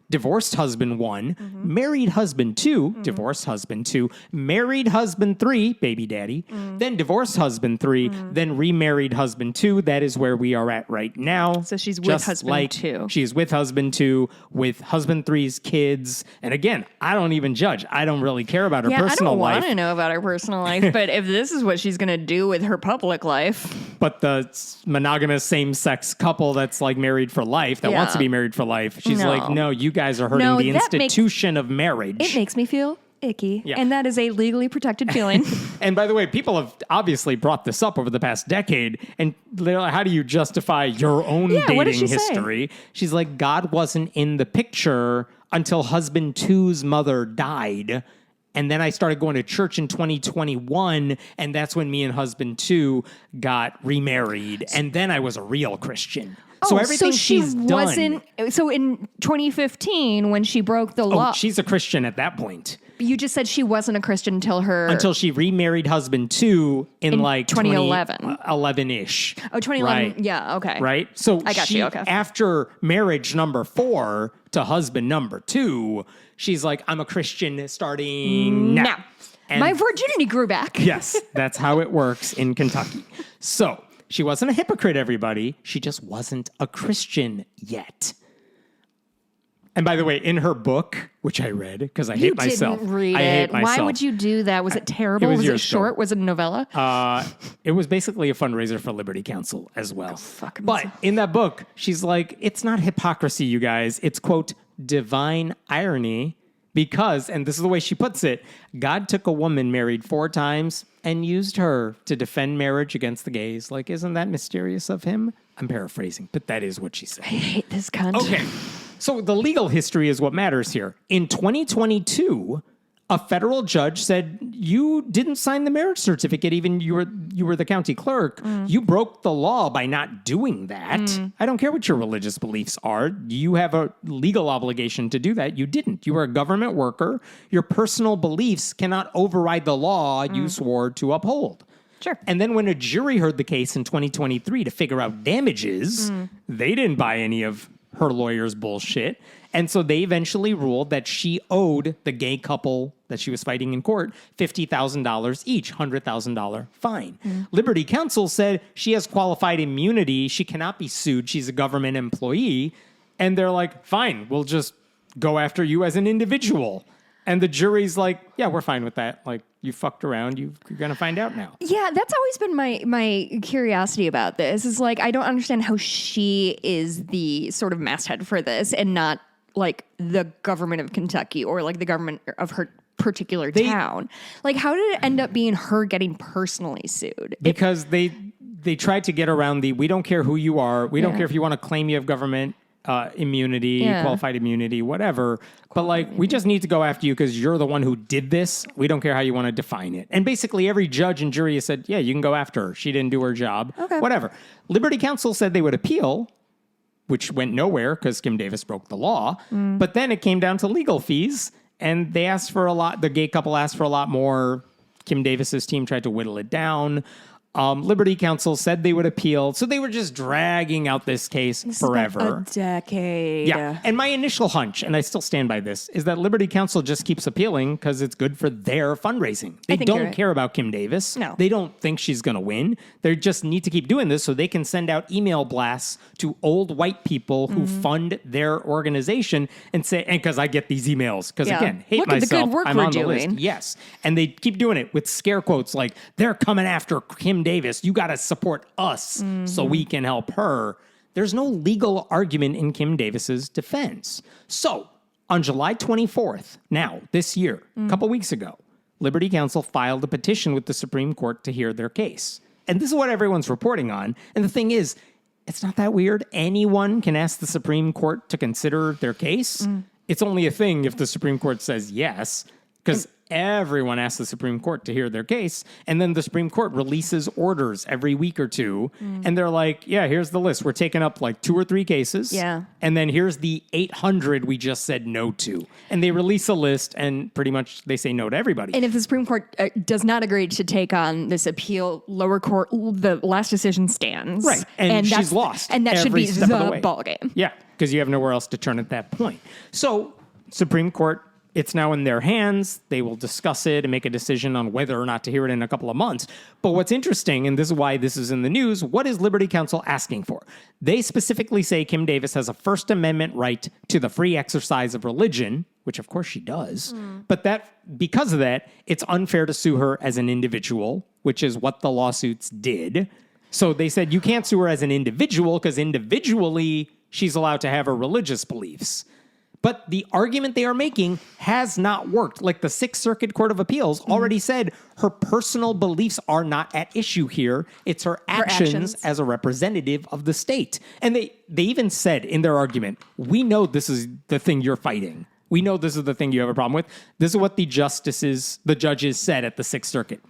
[SPEAKER 1] divorced husband 1, married husband 2, divorced husband 2, married husband 3, baby daddy, then divorced husband 3, then remarried husband 2. That is where we are at right now.
[SPEAKER 2] So she's with husband 2.
[SPEAKER 1] She's with husband 2, with husband 3's kids. And again, I don't even judge. I don't really care about her personal life.
[SPEAKER 2] I don't want to know about her personal life, but if this is what she's going to do with her public life.
[SPEAKER 1] But the monogamous same-sex couple that's like married for life, that wants to be married for life, she's like, no, you guys are hurting the institution of marriage.
[SPEAKER 2] It makes me feel icky. Yeah. And that is a legally protected feeling.
[SPEAKER 1] And by the way, people have obviously brought this up over the past decade. And they're like, how do you justify your own dating history? Say? She's like, God wasn't in the picture until husband 2's mother died. And then I started going to church in 2021, and that's when me and husband 2 got remarried. And then I was a real Christian. So everything she's done.
[SPEAKER 2] So in 2015, when she broke the law.
[SPEAKER 1] She's a Christian at that point.
[SPEAKER 2] You just said she wasn't a Christian until she
[SPEAKER 1] remarried husband 2 in like
[SPEAKER 2] 2011.
[SPEAKER 1] 11-ish.
[SPEAKER 2] Oh, 2011. Right. Yeah, okay.
[SPEAKER 1] Right? So
[SPEAKER 2] I got you, okay.
[SPEAKER 1] After marriage number 4 to husband number 2, she's like, I'm a Christian starting now. And
[SPEAKER 2] my virginity grew back.
[SPEAKER 1] Yes, that's how it works in Kentucky. So she wasn't a hypocrite, everybody. She just wasn't a Christian yet. And by the way, in her book, which I read because I hate myself.
[SPEAKER 2] You didn't read it. Why would you do that? Was it terrible? Was it short? Was it a novella?
[SPEAKER 1] It was basically a fundraiser for Liberty Counsel as well. But in that book, she's like, it's not hypocrisy, you guys. It's, quote, divine irony because, and this is the way she puts it, God took a woman married 4 times and used her to defend marriage against the gays. Like, isn't that mysterious of him? I'm paraphrasing, but that is what she said.
[SPEAKER 2] I hate this cunt.
[SPEAKER 1] Okay. So the legal history is what matters here. In 2022, a federal judge said, you didn't sign the marriage certificate, even you were the county clerk. You broke the law by not doing that. I don't care what your religious beliefs are. You have a legal obligation to do that. You didn't. You were a government worker. Your personal beliefs cannot override the law you swore to uphold.
[SPEAKER 2] Sure.
[SPEAKER 1] And then when a jury heard the case in 2023 to figure out damages, they didn't buy any of her lawyer's bullshit. And so they eventually ruled that she owed the gay couple that she was fighting in court $50,000 each, $100,000 fine. Liberty Counsel said she has qualified immunity. She cannot be sued. She's a government employee. And they're like, fine, we'll just go after you as an individual. And the jury's like, yeah, we're fine with that. Like, you fucked around. You're going to find out now.
[SPEAKER 2] Yeah, that's always been my curiosity about this. Is like, I don't understand how she is the sort of masthead for this and not like the government of Kentucky or like the government of her particular town. Like, how did it end up being her getting personally sued?
[SPEAKER 1] Because they tried to get around we don't care who you are. We don't care if you want to claim you have government immunity, qualified immunity, whatever. But like, we just need to go after you because you're the one who did this. We don't care how you want to define it. And basically every judge and jury has said, yeah, you can go after her. She didn't do her job. Okay. Whatever. Liberty Counsel said they would appeal, which went nowhere because Kim Davis broke the law. But then it came down to legal fees, and they asked for a lot. The gay couple asked for a lot more. Kim Davis's team tried to whittle it down. Liberty Counsel said they would appeal. So they were just dragging out this case forever.
[SPEAKER 2] A decade.
[SPEAKER 1] Yeah. And my initial hunch, and I still stand by this, is that Liberty Counsel just keeps appealing because it's good for their fundraising. They don't care about Kim Davis.
[SPEAKER 2] No.
[SPEAKER 1] They don't think she's going to win. They just need to keep doing this so they can send out email blasts to old white people who fund their organization and say, and because I get these emails, because again, hate
[SPEAKER 2] Look at
[SPEAKER 1] myself,
[SPEAKER 2] the good work
[SPEAKER 1] I'm
[SPEAKER 2] we're
[SPEAKER 1] on the
[SPEAKER 2] doing.
[SPEAKER 1] list. Yes. And they keep doing it with scare quotes like, they're coming after Kim Davis. You got to support us so we can help her. There's no legal argument in Kim Davis's defense. So on July 24th, now this year, a couple weeks ago, Liberty Counsel filed a petition with the Supreme Court to hear their case. And this is what everyone's reporting on. And the thing is, it's not that weird. Anyone can ask the Supreme Court to consider their case. It's only a thing if the Supreme Court says yes, because everyone asks the Supreme Court to hear their case, and then the Supreme Court releases orders every week or two, and they're like, yeah, here's the list. We're taking up like 2 or 3 cases, and then here's the 800 we just said no to. And they release a list, and pretty much they say no to everybody.
[SPEAKER 2] And if the Supreme Court does not agree to take on this appeal, lower court, the last decision stands.
[SPEAKER 1] Right, and she's lost.
[SPEAKER 2] And that should
[SPEAKER 1] every
[SPEAKER 2] be
[SPEAKER 1] step of
[SPEAKER 2] the
[SPEAKER 1] way.
[SPEAKER 2] ballgame.
[SPEAKER 1] Yeah, because you have nowhere else to turn at that point. So Supreme Court, it's now in their hands. They will discuss it and make a decision on whether or not to hear it in a couple of months. But what's interesting, and this is why this is in the news, what is Liberty Counsel asking for? They specifically say Kim Davis has a First Amendment right to the free exercise of religion, which of course she does. But that because of that, it's unfair to sue her as an individual, which is what the lawsuits did. So they said you can't sue her as an individual because individually she's allowed to have her religious beliefs. But the argument they are making has not worked. Like the Sixth Circuit Court of Appeals already said her personal beliefs are not at issue here. It's her actions as a representative of the state. And they even said in their argument, we know this is the thing you're fighting. We know this is the thing you have a problem with. This is what the judges said at the Sixth Circuit.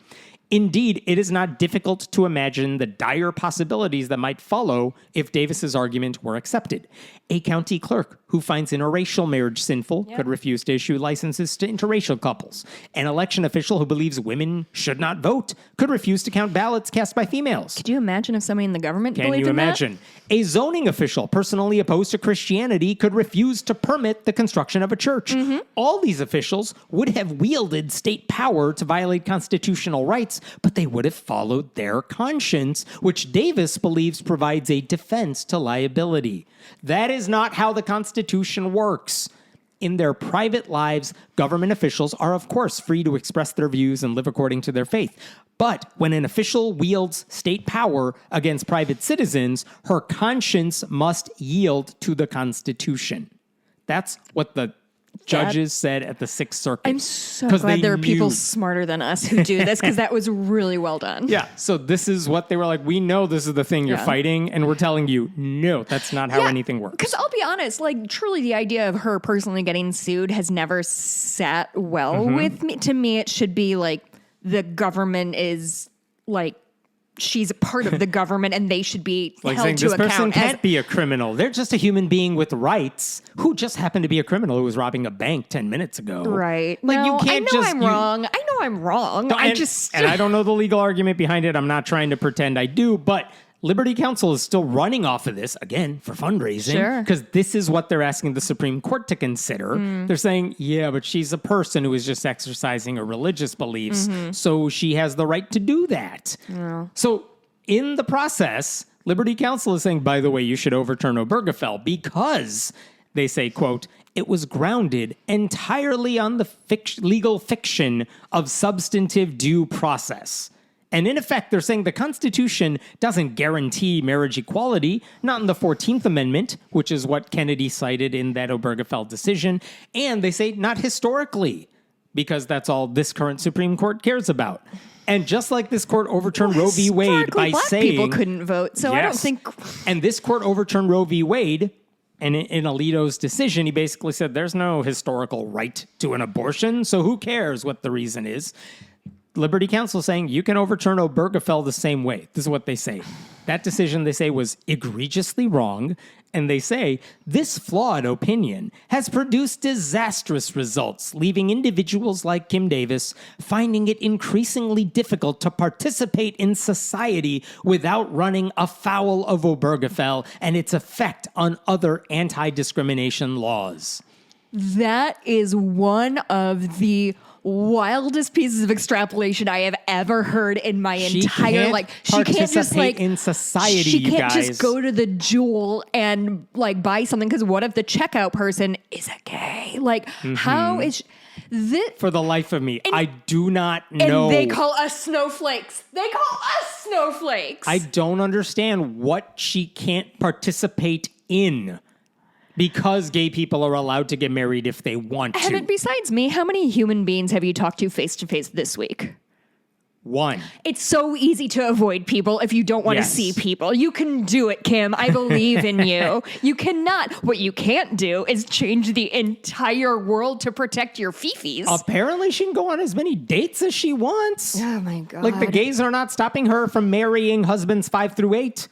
[SPEAKER 1] Indeed, it is not difficult to imagine the dire possibilities that might follow if Davis's argument were accepted. A county clerk who finds interracial marriage sinful could refuse to issue licenses to interracial couples. An election official who believes women should not vote could refuse to count ballots cast by females.
[SPEAKER 2] Could you imagine if somebody in the government
[SPEAKER 1] Can
[SPEAKER 2] believed
[SPEAKER 1] you
[SPEAKER 2] in that?
[SPEAKER 1] imagine? A zoning official personally opposed to Christianity could refuse to permit the construction of a church. All these officials would have wielded state power to violate constitutional rights, but they would have followed their conscience, which Davis believes provides a defense to liability. That is not how the Constitution works. In their private lives, government officials are, of course, free to express their views and live according to their faith. But when an official wields state power against private citizens, her conscience must yield to the Constitution. That's what the judges said at the Sixth Circuit.
[SPEAKER 2] I'm so glad there are people smarter than us who do this, because that was really well done.
[SPEAKER 1] Yeah, so this is what they were like, we know this is the thing you're fighting, and we're telling you, no, that's not how anything works.
[SPEAKER 2] Because I'll be honest, like, truly the idea of her personally getting sued has never sat well with me. To me, it should be like the government is like, she's a part of the government and they should be
[SPEAKER 1] like
[SPEAKER 2] held
[SPEAKER 1] saying,
[SPEAKER 2] to
[SPEAKER 1] this
[SPEAKER 2] account.
[SPEAKER 1] person can't be a criminal. They're just a human being with rights who just happened to be a criminal who was robbing a bank 10 minutes ago.
[SPEAKER 2] Right.
[SPEAKER 1] Like,
[SPEAKER 2] no,
[SPEAKER 1] you can't
[SPEAKER 2] I know
[SPEAKER 1] just...
[SPEAKER 2] I'm wrong. I know I'm wrong.
[SPEAKER 1] And I don't know the legal argument behind it. I'm not trying to pretend I do, but Liberty Counsel is still running off of this, again, for fundraising, because this is what they're asking the Supreme Court to consider. They're saying, yeah, but she's a person who is just exercising her religious beliefs, so she has the right to do that. So in the process, Liberty Counsel is saying, by the way, you should overturn Obergefell because, they say, quote, it was grounded entirely on the legal fiction of substantive due process. And in effect, they're saying the Constitution doesn't guarantee marriage equality, not in the 14th Amendment, which is what Kennedy cited in that Obergefell decision. And they say not historically, because that's all this current Supreme Court cares about. And just like this court overturned Roe v. Wade by
[SPEAKER 2] black
[SPEAKER 1] saying...
[SPEAKER 2] people couldn't vote, so I don't think...
[SPEAKER 1] And this court overturned Roe v. Wade, and in Alito's decision, he basically said there's no historical right to an abortion, so who cares what the reason is? Liberty Counsel saying you can overturn Obergefell the same way. This is what they say. That decision, they say, was egregiously wrong. And they say, this flawed opinion has produced disastrous results, leaving individuals like Kim Davis finding it increasingly difficult to participate in society without running afoul of Obergefell and its effect on other anti-discrimination laws.
[SPEAKER 2] That is one of the wildest pieces of extrapolation I have ever heard in my entire life.
[SPEAKER 1] She can't just in society.
[SPEAKER 2] She can't
[SPEAKER 1] you guys.
[SPEAKER 2] just go to the Jewel and like buy something because what if the checkout person is a gay? Like how is this?
[SPEAKER 1] For the life of me, I do not know.
[SPEAKER 2] And they call us snowflakes. They call us snowflakes.
[SPEAKER 1] I don't understand what she can't participate in. Because gay people are allowed to get married if they want to.
[SPEAKER 2] And besides me, how many human beings have you talked to face this week?
[SPEAKER 1] One.
[SPEAKER 2] It's so easy to avoid people if you don't want to see people. You can do it, Kim. I believe in you. You cannot. What you can't do is change the entire world to protect your fifis.
[SPEAKER 1] Apparently, she can go on as many dates as she wants.
[SPEAKER 2] Oh, my God.
[SPEAKER 1] Like, the gays are not stopping her from marrying husbands 5 through 8.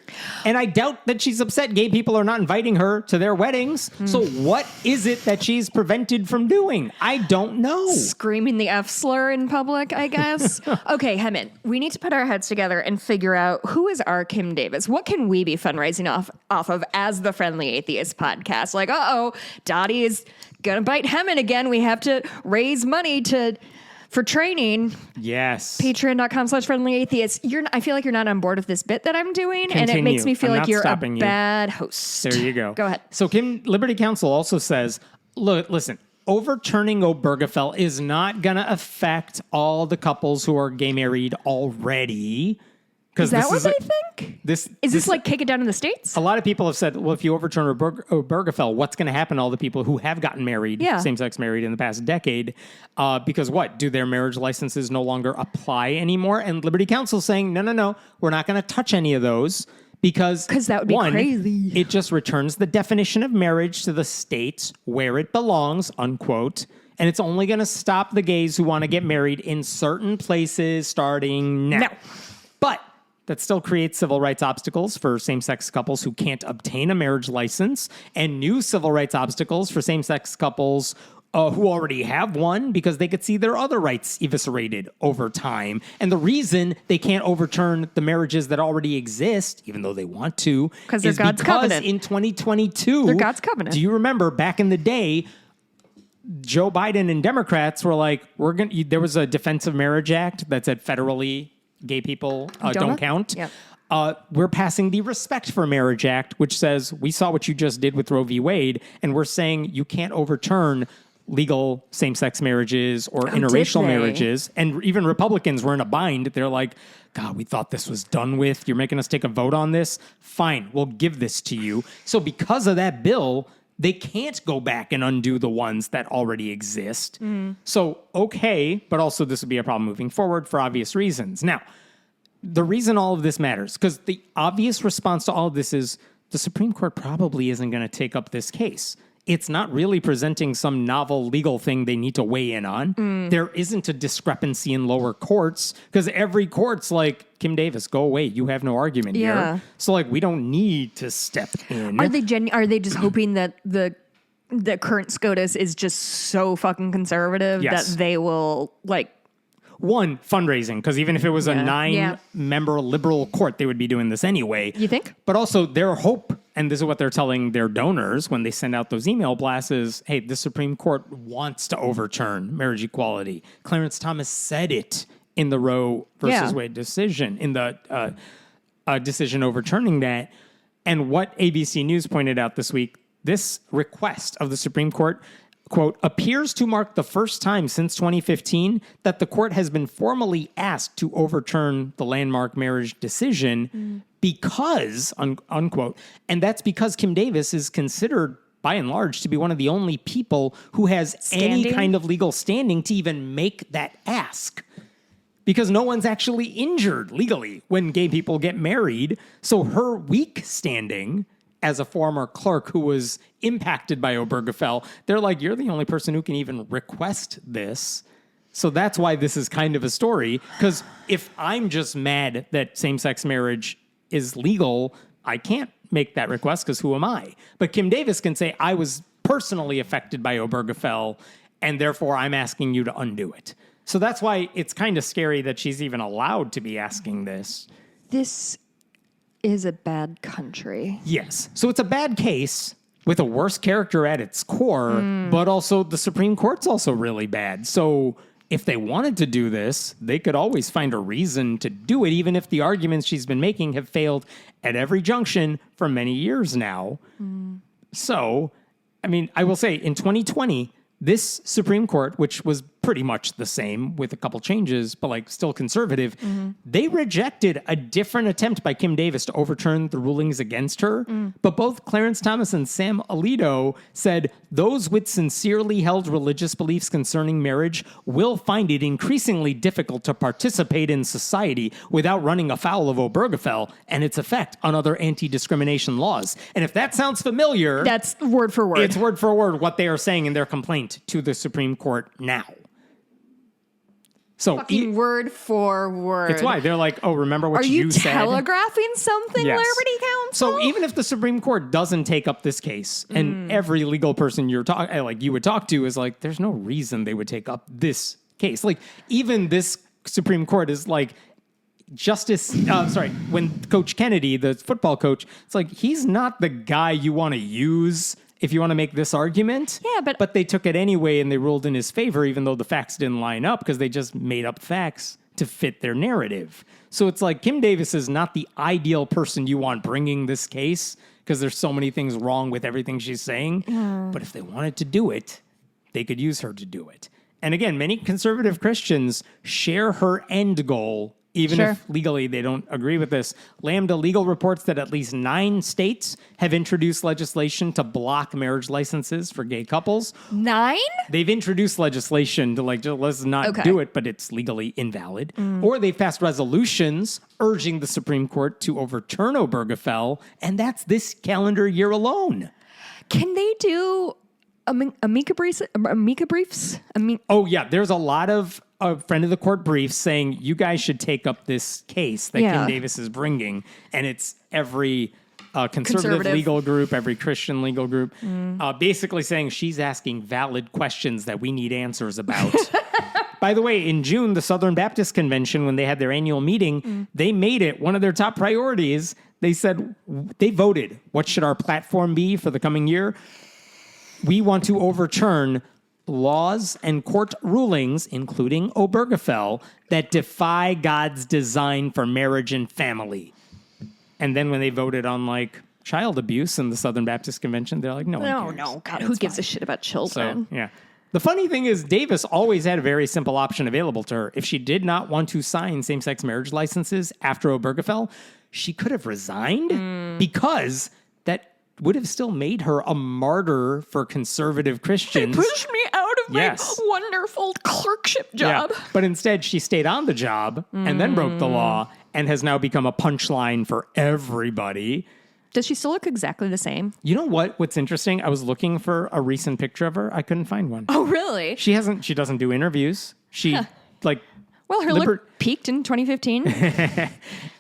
[SPEAKER 1] And I doubt that she's upset gay people are not inviting her to their weddings. So what is it that she's prevented from doing? I don't know.
[SPEAKER 2] Screaming the F slur in public, I guess. Okay, Hemant, we need to put our heads together and figure out who is our Kim Davis. What can we be fundraising off of as the Friendly Atheist podcast? Like, Dottie is gonna bite Hemant again. We have to raise money for training.
[SPEAKER 1] Yes.
[SPEAKER 2] Patreon.com/friendlyatheist. I feel like you're not on board with this bit that I'm doing, and it makes me feel like you're a bad host.
[SPEAKER 1] There you go.
[SPEAKER 2] Go ahead.
[SPEAKER 1] So Liberty Counsel also says, listen, overturning Obergefell is not going to affect all the couples who are gay married already.
[SPEAKER 2] Is that what they think?
[SPEAKER 1] Is
[SPEAKER 2] this like kick it down in the States?
[SPEAKER 1] A lot of people have said, well, if you overturn Obergefell, what's going to happen to all the people who have gotten married, same-sex married in the past decade? Because do their marriage licenses no longer apply anymore? And Liberty Counsel saying, no, we're not going to touch any of those. Because
[SPEAKER 2] that would be crazy.
[SPEAKER 1] It just returns the definition of marriage to the states where it belongs, unquote. And it's only going to stop the gays who want to get married in certain places starting now.
[SPEAKER 2] No.
[SPEAKER 1] But that still creates civil rights obstacles for same-sex couples who can't obtain a marriage license, and new civil rights obstacles for same-sex couples who already have one because they could see their other rights eviscerated over time. And the reason they can't overturn the marriages that already exist, even though they want to,
[SPEAKER 2] is God's covenant.
[SPEAKER 1] In 2022,
[SPEAKER 2] they're God's covenant.
[SPEAKER 1] Do you remember back in the day, Joe Biden and Democrats were like, there was a Defensive Marriage Act that said federally gay people don't count.
[SPEAKER 2] Yep.
[SPEAKER 1] We're passing the Respect for Marriage Act, which says we saw what you just did with Roe v. Wade, and we're saying you can't overturn legal same-sex marriages or interracial marriages. And even Republicans were in a bind. They're like, God, we thought this was done with. You're making us take a vote on this? Fine, we'll give this to you. So because of that bill, they can't go back and undo the ones that already exist. So, okay, but also this would be a problem moving forward for obvious reasons. Now, the reason all of this matters, because the obvious response to all of this is the Supreme Court probably isn't going to take up this case. It's not really presenting some novel legal thing they need to weigh in on. There isn't a discrepancy in lower courts because every court's like, Kim Davis, go away. You have no argument here. So like, we don't need to step in.
[SPEAKER 2] Are they just hoping that the current SCOTUS is just so fucking conservative that they will like...
[SPEAKER 1] One, fundraising, because even if it was a 9-member liberal court, they would be doing this anyway.
[SPEAKER 2] You think?
[SPEAKER 1] But also their hope, and this is what they're telling their donors when they send out those email blasts, is, hey, the Supreme Court wants to overturn marriage equality. Clarence Thomas said it in the Roe versus Wade decision, in the decision overturning that. And what ABC News pointed out this week, this request of the Supreme Court, quote, appears to mark the first time since 2015 that the court has been formally asked to overturn the landmark marriage decision because, unquote, and that's because Kim Davis is considered by and large to be one of the only people who has any kind of legal standing to even make that ask. Because no one's actually injured legally when gay people get married. So her weak standing as a former clerk who was impacted by Obergefell, they're like, you're the only person who can even request this. So that's why this is kind of a story. Because if I'm just mad that same-sex marriage is legal, I can't make that request because who am I? But Kim Davis can say, I was personally affected by Obergefell, and therefore I'm asking you to undo it. So that's why it's kind of scary that she's even allowed to be asking this.
[SPEAKER 2] This is a bad country.
[SPEAKER 1] Yes. So it's a bad case with a worse character at its core, but also the Supreme Court's also really bad. So if they wanted to do this, they could always find a reason to do it, even if the arguments she's been making have failed at every junction for many years now. So, I mean, I will say in 2020, this Supreme Court, which was pretty much the same with a couple changes, but like still conservative, they rejected a different attempt by Kim Davis to overturn the rulings against her. But both Clarence Thomas and Sam Alito said those with sincerely held religious beliefs concerning marriage will find it increasingly difficult to participate in society without running afoul of Obergefell and its effect on other anti-discrimination laws. And if that sounds familiar,
[SPEAKER 2] That's word for word.
[SPEAKER 1] it's word for word what they are saying in their complaint to the Supreme Court now. So
[SPEAKER 2] Fucking word for word.
[SPEAKER 1] it's why they're like, oh, remember what
[SPEAKER 2] Are you
[SPEAKER 1] said?
[SPEAKER 2] telegraphing something,
[SPEAKER 1] Yes.
[SPEAKER 2] Liberty Counsel?
[SPEAKER 1] So even if the Supreme Court doesn't take up this case, and every legal person you would talk to is like, there's no reason they would take up this case. Like even this Supreme Court is like, when Coach Kennedy, the football coach, it's like, he's not the guy you want to use if you want to make this argument.
[SPEAKER 2] Yeah,
[SPEAKER 1] but they took it anyway and they ruled in his favor, even though the facts didn't line up because they just made up facts to fit their narrative. So it's like Kim Davis is not the ideal person you want bringing this case because there's so many things wrong with everything she's saying. But if they wanted to do it, they could use her to do it. And again, many conservative Christians share her end goal, even if legally they don't agree with this. Lambda Legal reports that at least 9 states have introduced legislation to block marriage licenses for gay couples.
[SPEAKER 2] 9?
[SPEAKER 1] They've introduced legislation to like, just let's not do it, but it's legally invalid. Or they've passed resolutions urging the Supreme Court to overturn Obergefell, and that's this calendar year alone.
[SPEAKER 2] Can they do amica briefs?
[SPEAKER 1] Oh, yeah. There's a lot of friend of the court briefs saying you guys should take up this case that Kim Davis is bringing. And it's every conservative legal group, every Christian legal group, basically saying she's asking valid questions that we need answers about. By the way, in June, the Southern Baptist Convention, when they had their annual meeting, they made it one of their top priorities. They said, they voted, what should our platform be for the coming year? We want to overturn laws and court rulings, including Obergefell, that defy God's design for marriage and family. And then when they voted on like child abuse in the Southern Baptist Convention, they're like, no,
[SPEAKER 2] God, who gives a shit about children?
[SPEAKER 1] So, yeah. The funny thing is, Davis always had a very simple option available to her. If she did not want to sign same-sex marriage licenses after Obergefell, she could have resigned because that would have still made her a martyr for conservative Christians.
[SPEAKER 2] They pushed me out of my wonderful clerkship job.
[SPEAKER 1] Yeah. But instead, she stayed on the job and then broke the law and has now become a punchline for everybody.
[SPEAKER 2] Does she still look exactly the same?
[SPEAKER 1] You know what? What's interesting? I was looking for a recent picture of her. I couldn't find one.
[SPEAKER 2] Oh, really?
[SPEAKER 1] She doesn't do interviews. She
[SPEAKER 2] Well, her look peaked in 2015.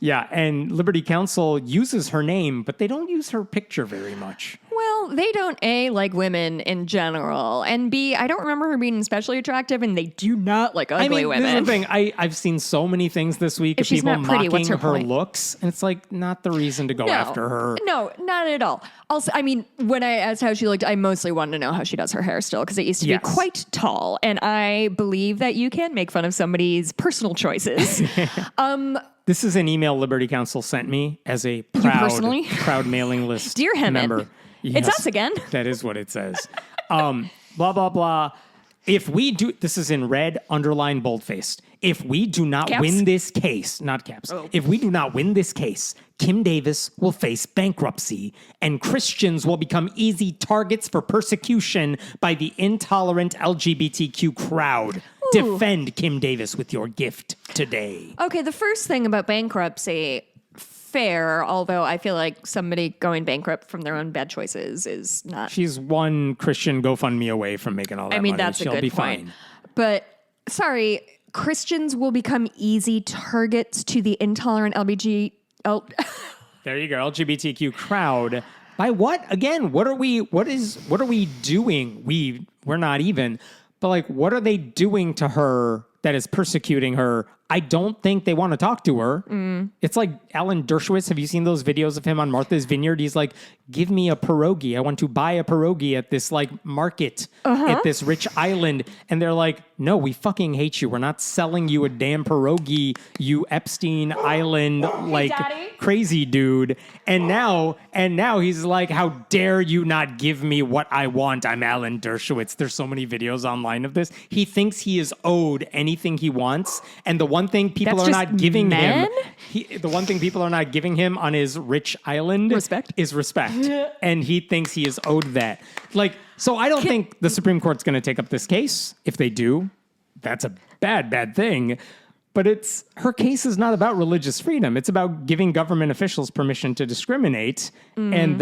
[SPEAKER 1] Yeah, and Liberty Counsel uses her name, but they don't use her picture very much.
[SPEAKER 2] Well, they don't, A, like women in general, and B, I don't remember her being especially attractive, and they do not like ugly women.
[SPEAKER 1] This is the thing. I've seen so many things this week
[SPEAKER 2] If
[SPEAKER 1] of
[SPEAKER 2] she's
[SPEAKER 1] people
[SPEAKER 2] not pretty,
[SPEAKER 1] mocking
[SPEAKER 2] what's her
[SPEAKER 1] her
[SPEAKER 2] point?
[SPEAKER 1] looks, and it's like not the reason to go after her.
[SPEAKER 2] No, not at all. Also, I mean, when I asked how she looked, I mostly wanted to know how she does her hair still, because it used to be quite tall, and I believe that you can make fun of somebody's personal choices.
[SPEAKER 1] This is an email Liberty Counsel sent me as a proud mailing list
[SPEAKER 2] Dear Hemet,
[SPEAKER 1] member.
[SPEAKER 2] It's us again.
[SPEAKER 1] That is what it says. Blah, blah, blah. If we do, this is in red, underlined, bold-faced. If we do not win this case, not caps. If we do not win this case, Kim Davis will face bankruptcy and Christians will become easy targets for persecution by the intolerant LGBTQ crowd. Ooh. Defend Kim Davis with your gift today.
[SPEAKER 2] Okay, the first thing about bankruptcy, fair, although I feel like somebody going bankrupt from their own bad choices is not.
[SPEAKER 1] She's one Christian GoFundMe away from making all that money.
[SPEAKER 2] That's
[SPEAKER 1] She'll
[SPEAKER 2] a good
[SPEAKER 1] be
[SPEAKER 2] point.
[SPEAKER 1] fine.
[SPEAKER 2] But, sorry, Christians will become easy targets to the intolerant
[SPEAKER 1] There you go, LGBTQ crowd. By what? Again, what are we doing? We're not even. But like, what are they doing to her that is persecuting her? I don't think they want to talk to her. It's like Alan Dershowitz. Have you seen those videos of him on Martha's Vineyard? He's like, give me a pierogi. I want to buy a pierogi at this like market at this rich island. And they're like, no, we fucking hate you. We're not selling you a damn pierogi, you Epstein Island like crazy dude. And now he's like, how dare you not give me what I want? I'm Alan Dershowitz. There's so many videos online of this. He thinks he is owed anything he wants. And the one thing people are not giving him, the one thing people are not giving him on his rich island is respect. And he thinks he is owed that. Like, so I don't think the Supreme Court's going to take up this case. If they do, that's a bad thing. But her case is not about religious freedom. It's about giving government officials permission to discriminate. And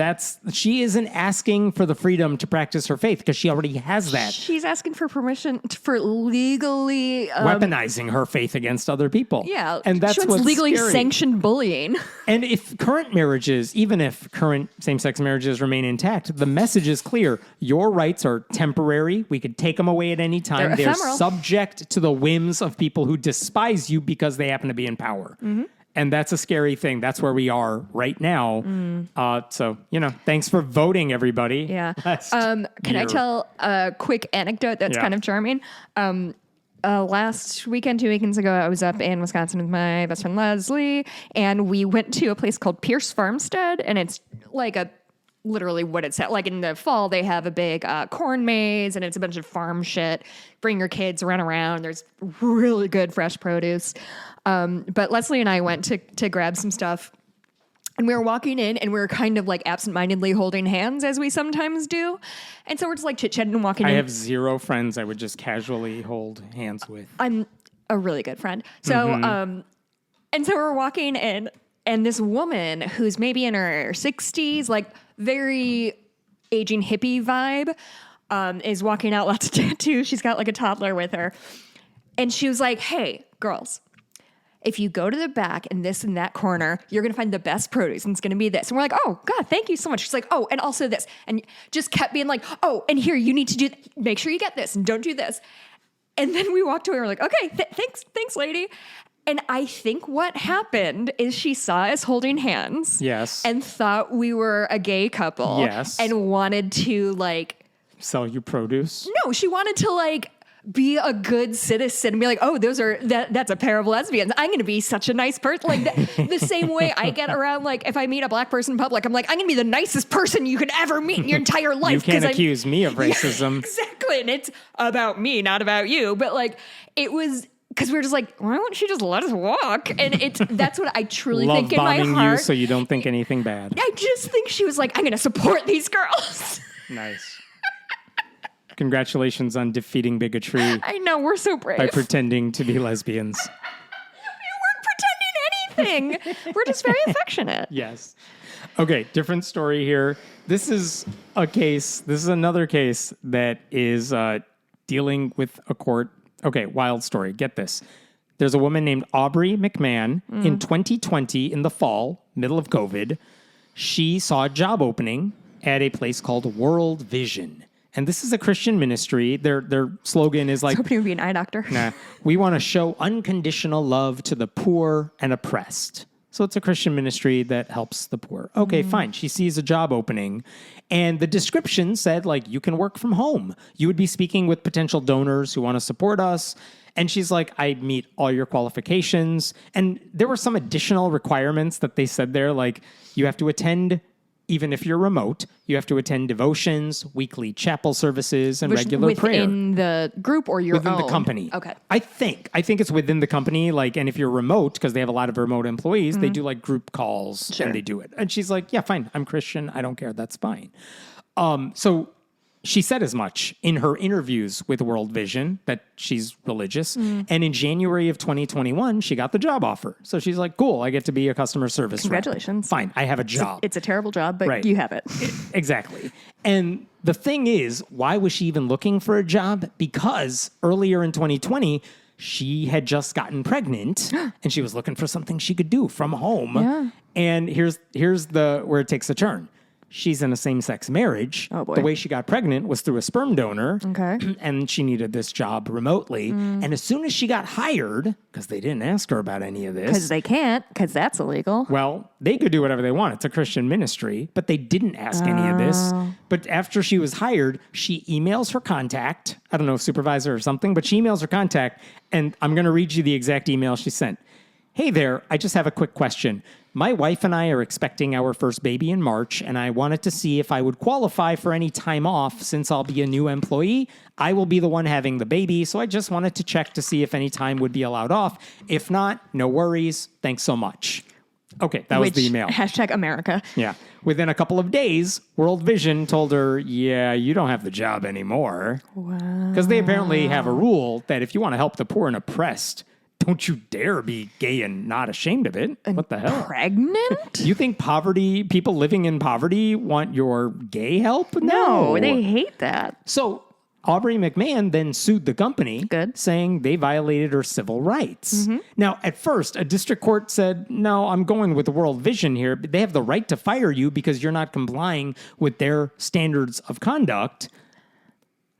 [SPEAKER 1] she isn't asking for the freedom to practice her faith because she already has that.
[SPEAKER 2] She's asking for permission for legally
[SPEAKER 1] weaponizing her faith against other people.
[SPEAKER 2] Yeah.
[SPEAKER 1] And that's what's
[SPEAKER 2] legally
[SPEAKER 1] scary.
[SPEAKER 2] Sanctioned bullying.
[SPEAKER 1] And if current marriages, even if current same-sex marriages remain intact, the message is clear. Your rights are temporary. We could take them away at any time. They're subject to the whims of people who despise you because they happen to be in power. And that's a scary thing. That's where we are right now. So, thanks for voting, everybody.
[SPEAKER 2] Yeah. Can I tell a quick anecdote that's kind of charming? Last weekend, 2 weekends ago, I was up in Wisconsin with my best friend Leslie, and we went to a place called Pierce Farmstead, and it's like literally what it's at. Like in the fall, they have a big corn maze, and it's a bunch of farm shit. Bring your kids, run around. There's really good fresh produce. But Leslie and I went to grab some stuff. And we were walking in, and we were kind of like absentmindedly holding hands, as we sometimes do. And so we're just like chit-chatting and walking in.
[SPEAKER 1] I have zero friends I would just casually hold hands with.
[SPEAKER 2] I'm a really good friend. So, and so we're walking in, and this woman who's maybe in her 60s, like very aging hippie vibe, is walking out, lots of tattoos. She's got like a toddler with her. And she was like, hey, girls, if you go to the back and this and that corner, you're going to find the best produce, and it's going to be this. And we're like, oh, God, thank you so much. She's like, oh, and also this. And just kept being like, oh, and here, you need to make sure you get this and don't do this. And then we walked away and we're like, okay, thanks, lady. And I think what happened is she saw us holding hands.
[SPEAKER 1] Yes.
[SPEAKER 2] And thought we were a gay couple.
[SPEAKER 1] Yes.
[SPEAKER 2] And wanted to like...
[SPEAKER 1] sell you produce?
[SPEAKER 2] No, she wanted to like... be a good citizen and be like, oh, that's a pair of lesbians. I'm going to be such a nice person. Like the same way I get around, like if I meet a black person in public, I'm like, I'm going to be the nicest person you could ever meet in your entire life.
[SPEAKER 1] You can't accuse me of racism.
[SPEAKER 2] Yeah, exactly. And it's about me, not about you. But like, it was... because we were just like, why won't she just let us walk? And that's what I truly think in my heart. Love bombing you
[SPEAKER 1] so you don't think anything bad.
[SPEAKER 2] I just think she was like, I'm going to support these girls.
[SPEAKER 1] Nice. Congratulations on defeating bigotry.
[SPEAKER 2] I know, we're so brave.
[SPEAKER 1] By pretending to be lesbians.
[SPEAKER 2] We weren't pretending anything. We're just very affectionate.
[SPEAKER 1] Yes. Okay, different story here. This is another case that is dealing with a court. Okay, wild story. Get this. There's a woman named Aubrey McMahon in 2020 in the fall, middle of COVID. She saw a job opening at a place called World Vision. And this is a Christian ministry. Their slogan is like...
[SPEAKER 2] I was hoping it would be an eye doctor.
[SPEAKER 1] Nah. We want to show unconditional love to the poor and oppressed. So it's a Christian ministry that helps the poor. Okay, fine. She sees a job opening. And the description said, like, you can work from home. You would be speaking with potential donors who want to support us. And she's like, I meet all your qualifications. And there were some additional requirements that they said there, like you have to attend... even if you're remote, you have to attend devotions, weekly chapel services, and regular prayer.
[SPEAKER 2] Within the group or your
[SPEAKER 1] within the company.
[SPEAKER 2] Okay.
[SPEAKER 1] I think it's within the company. Like, and if you're remote, because they have a lot of remote employees, they do like group calls and they do it. And she's like, yeah, fine. I'm Christian. I don't care. That's fine. So she said as much in her interviews with World Vision that she's religious. And in January of 2021, she got the job offer. So she's like, cool, I get to be a customer service rep.
[SPEAKER 2] Congratulations.
[SPEAKER 1] Fine, I have a job.
[SPEAKER 2] It's a terrible job, but you have it.
[SPEAKER 1] Exactly. And the thing is, why was she even looking for a job? Because earlier in 2020, she had just gotten pregnant and she was looking for something she could do from home.
[SPEAKER 2] Yeah.
[SPEAKER 1] And here's where it takes a turn. She's in a same-sex marriage.
[SPEAKER 2] Oh, boy.
[SPEAKER 1] The way she got pregnant was through a sperm donor.
[SPEAKER 2] Okay.
[SPEAKER 1] And she needed this job remotely. And as soon as she got hired, because they didn't ask her about any of this.
[SPEAKER 2] Because they can't, because that's illegal.
[SPEAKER 1] Well, they could do whatever they want. It's a Christian ministry, but they didn't ask any of this. But after she was hired, she emails her contact. I don't know, supervisor or something, but she emails her contact. And I'm going to read you the exact email she sent. Hey there, I just have a quick question. My wife and I are expecting our first baby in March, and I wanted to see if I would qualify for any time off since I'll be a new employee. I will be the one having the baby, so I just wanted to check to see if any time would be allowed off. If not, no worries. Thanks so much. Okay, that was the email.
[SPEAKER 2] Hashtag America.
[SPEAKER 1] Yeah. Within a couple of days, World Vision told her, yeah, you don't have the job anymore.
[SPEAKER 2] Wow.
[SPEAKER 1] Because they apparently have a rule that if you want to help the poor and oppressed, don't you dare be gay and not ashamed of it. What the hell?
[SPEAKER 2] Pregnant?
[SPEAKER 1] You think people living in poverty want your gay help?
[SPEAKER 2] No, they hate that.
[SPEAKER 1] So Aubrey McMahon then sued the company, saying they violated her civil rights. Now, at first, a district court said, no, I'm going with the World Vision here. They have the right to fire you because you're not complying with their standards of conduct.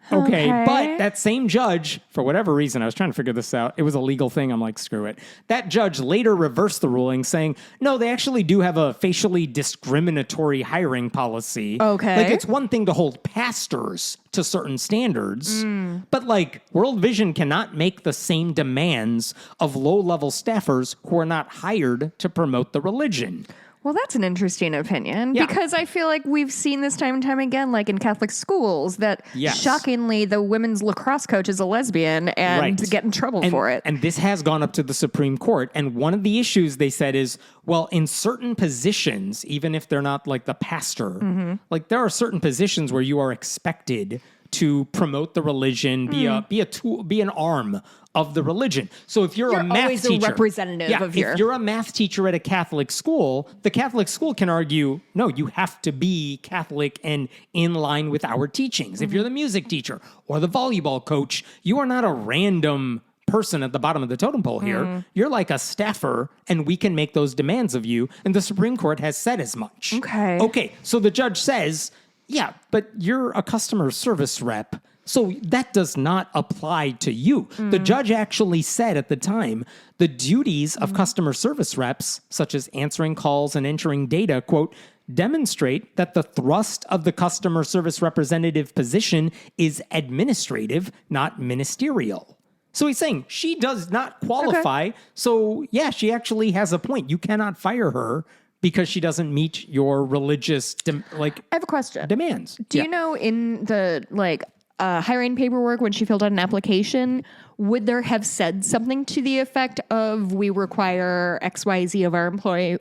[SPEAKER 1] Okay, but that same judge, for whatever reason, I was trying to figure this out. It was a legal thing. I'm like, screw it. That judge later reversed the ruling, saying, no, they actually do have a facially discriminatory hiring policy.
[SPEAKER 2] Okay.
[SPEAKER 1] Like, it's one thing to hold pastors to certain standards, but like, World Vision cannot make the same demands of low-level staffers who are not hired to promote the religion.
[SPEAKER 2] Well, that's an interesting opinion because I feel like we've seen this time and time again, like in Catholic schools, that shockingly the women's lacrosse coach is a lesbian and get in trouble for it.
[SPEAKER 1] And this has gone up to the Supreme Court. And one of the issues they said is, well, in certain positions, even if they're not like the pastor, like there are certain positions where you are expected to promote the religion, be a tool, be an arm of the religion. So if you're a math teacher,
[SPEAKER 2] a representative of
[SPEAKER 1] if you're a math teacher at a Catholic school, the Catholic school can argue, no, you have to be Catholic and in line with our teachings. If you're the music teacher or the volleyball coach, you are not a random person at the bottom of the totem pole here. You're like a staffer, and we can make those demands of you. And the Supreme Court has said as much. Okay. So the judge says, yeah, but you're a customer service rep, so that does not apply to you. The judge actually said at the time, the duties of customer service reps, such as answering calls and entering data, quote, demonstrate that the thrust of the customer service representative position is administrative, not ministerial. So he's saying she does not qualify. So yeah, she actually has a point. You cannot fire her because she doesn't meet your religious, I
[SPEAKER 2] have a question.
[SPEAKER 1] Demands.
[SPEAKER 2] Do you know in the hiring paperwork when she filled out an application, would there have said something to the effect of we require XYZ of our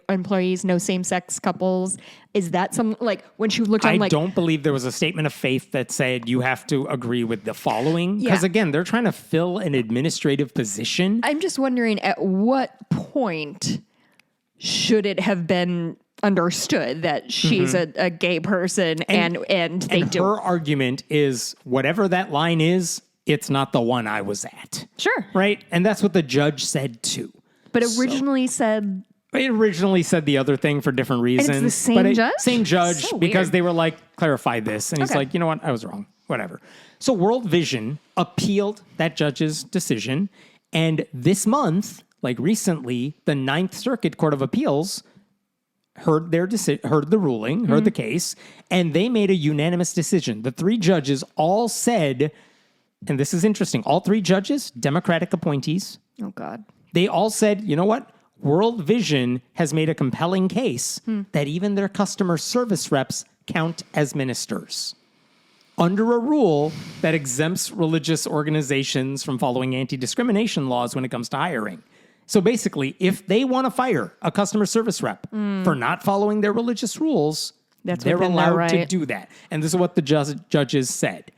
[SPEAKER 2] employees, no same-sex couples? Is that some when she looked on
[SPEAKER 1] I don't believe there was a statement of faith that said you have to agree with the following. Because again, they're trying to fill an administrative position.
[SPEAKER 2] I'm just wondering at what point should it have been understood that she's a gay person and they do.
[SPEAKER 1] Her argument is whatever that line is, it's not the one I was at.
[SPEAKER 2] Sure.
[SPEAKER 1] Right? And that's what the judge said too.
[SPEAKER 2] But it originally said
[SPEAKER 1] the other thing for different reasons.
[SPEAKER 2] And it's the same judge?
[SPEAKER 1] Same judge,
[SPEAKER 2] So
[SPEAKER 1] because
[SPEAKER 2] weird.
[SPEAKER 1] they were like, clarify this. And he's like, you know what? I was wrong. Whatever. So World Vision appealed that judge's decision. And this month, recently, the Ninth Circuit Court of Appeals heard the ruling, heard the case, and they made a unanimous decision. The three judges all said, and this is interesting, all three judges, Democratic appointees.
[SPEAKER 2] Oh, God.
[SPEAKER 1] They all said, you know what? World Vision has made a compelling case that even their customer service reps count as ministers under a rule that exempts religious organizations from following anti-discrimination laws when it comes to hiring. So basically, if they want to fire a customer service rep for not following their religious rules, they're allowed to do that. And this is what the judges said.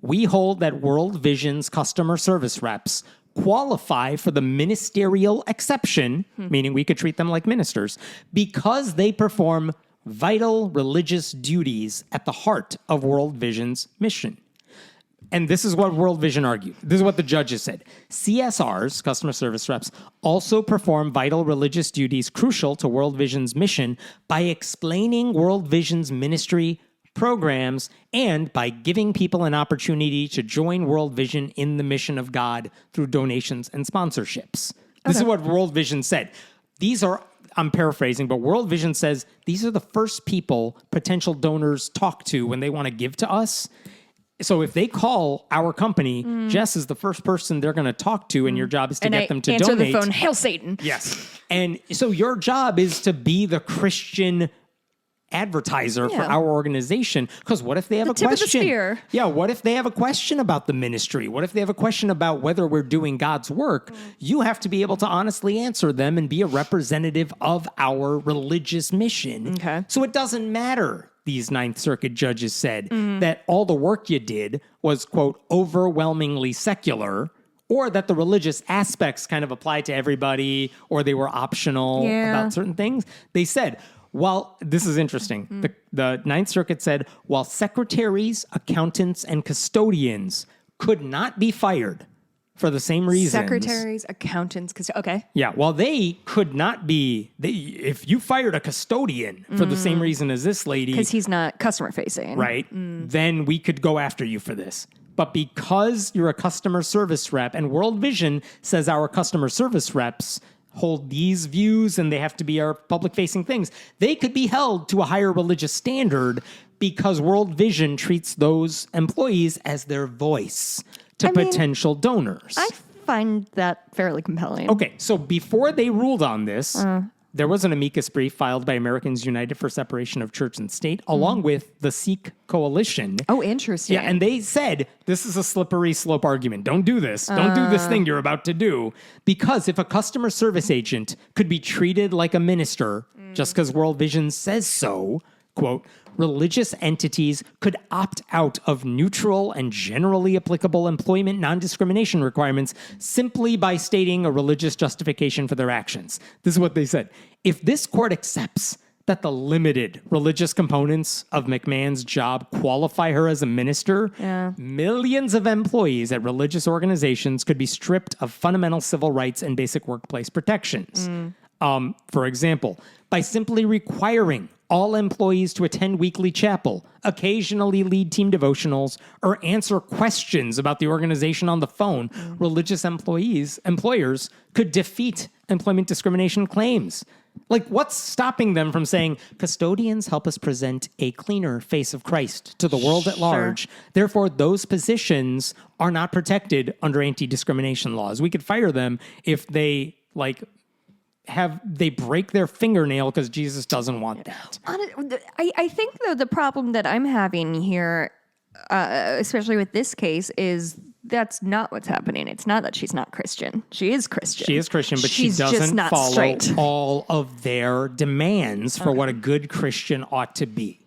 [SPEAKER 1] We hold that World Vision's customer service reps qualify for the ministerial exception, meaning we could treat them like ministers, because they perform vital religious duties at the heart of World Vision's mission. And this is what World Vision argued. This is what the judges said. CSRs, customer service reps, also perform vital religious duties crucial to World Vision's mission by explaining World Vision's ministry programs and by giving people an opportunity to join World Vision in the mission of God through donations and sponsorships. This is what World Vision said. These are, I'm paraphrasing, but World Vision says these are the first people potential donors talk to when they want to give to us. So if they call our company, Jess is the first person they're going to talk to, and your job is to get them to
[SPEAKER 2] answer
[SPEAKER 1] donate.
[SPEAKER 2] the phone, hail Satan.
[SPEAKER 1] Yes. And so your job is to be the Christian advertiser for our organization. Because what if they have a
[SPEAKER 2] tip
[SPEAKER 1] question?
[SPEAKER 2] of the spear.
[SPEAKER 1] Yeah, what if they have a question about the ministry? What if they have a question about whether we're doing God's work? You have to be able to honestly answer them and be a representative of our religious mission.
[SPEAKER 2] Okay.
[SPEAKER 1] So it doesn't matter, these Ninth Circuit judges said, that all the work you did was, quote, overwhelmingly secular, or that the religious aspects kind of apply to everybody, or they were optional about certain things. They said, while, this is interesting, the Ninth Circuit said, while secretaries, accountants, and custodians could not be fired for the same reasons.
[SPEAKER 2] Secretaries, accountants, okay.
[SPEAKER 1] Yeah, while they could not be, if you fired a custodian for the same reason as this lady.
[SPEAKER 2] Because he's not customer facing.
[SPEAKER 1] Right, then we could go after you for this. But because you're a customer service rep, and World Vision says our customer service reps hold these views and they have to be our public-facing things, they could be held to a higher religious standard because World Vision treats those employees as their voice to potential donors.
[SPEAKER 2] I find that fairly compelling.
[SPEAKER 1] Okay, so before they ruled on this, there was an amicus brief filed by Americans United for Separation of Church and State, along with the Sikh Coalition.
[SPEAKER 2] Oh, interesting.
[SPEAKER 1] Yeah, and they said, this is a slippery slope argument. Don't do this. Don't do this thing you're about to do. Because if a customer service agent could be treated like a minister just because World Vision says so, quote, religious entities could opt out of neutral and generally applicable employment non-discrimination requirements simply by stating a religious justification for their actions. This is what they said. If this court accepts that the limited religious components of McMahon's job qualify her as a minister, millions of employees at religious organizations could be stripped of fundamental civil rights and basic workplace protections. For example, by simply requiring all employees to attend weekly chapel, occasionally lead team devotionals, or answer questions about the organization on the phone, religious employers could defeat employment discrimination claims. Like, what's stopping them from saying, custodians help us present a cleaner face of Christ to the world at large. Therefore, those positions are not protected under anti-discrimination laws. We could fire them if they, they break their fingernail because Jesus doesn't want that.
[SPEAKER 2] I think, though, the problem that I'm having here, especially with this case, is that's not what's happening. It's not that she's not Christian. She is Christian.
[SPEAKER 1] She is Christian, but
[SPEAKER 2] she's
[SPEAKER 1] she doesn't
[SPEAKER 2] just not
[SPEAKER 1] follow
[SPEAKER 2] straight.
[SPEAKER 1] all of their demands for what a good Christian ought to be.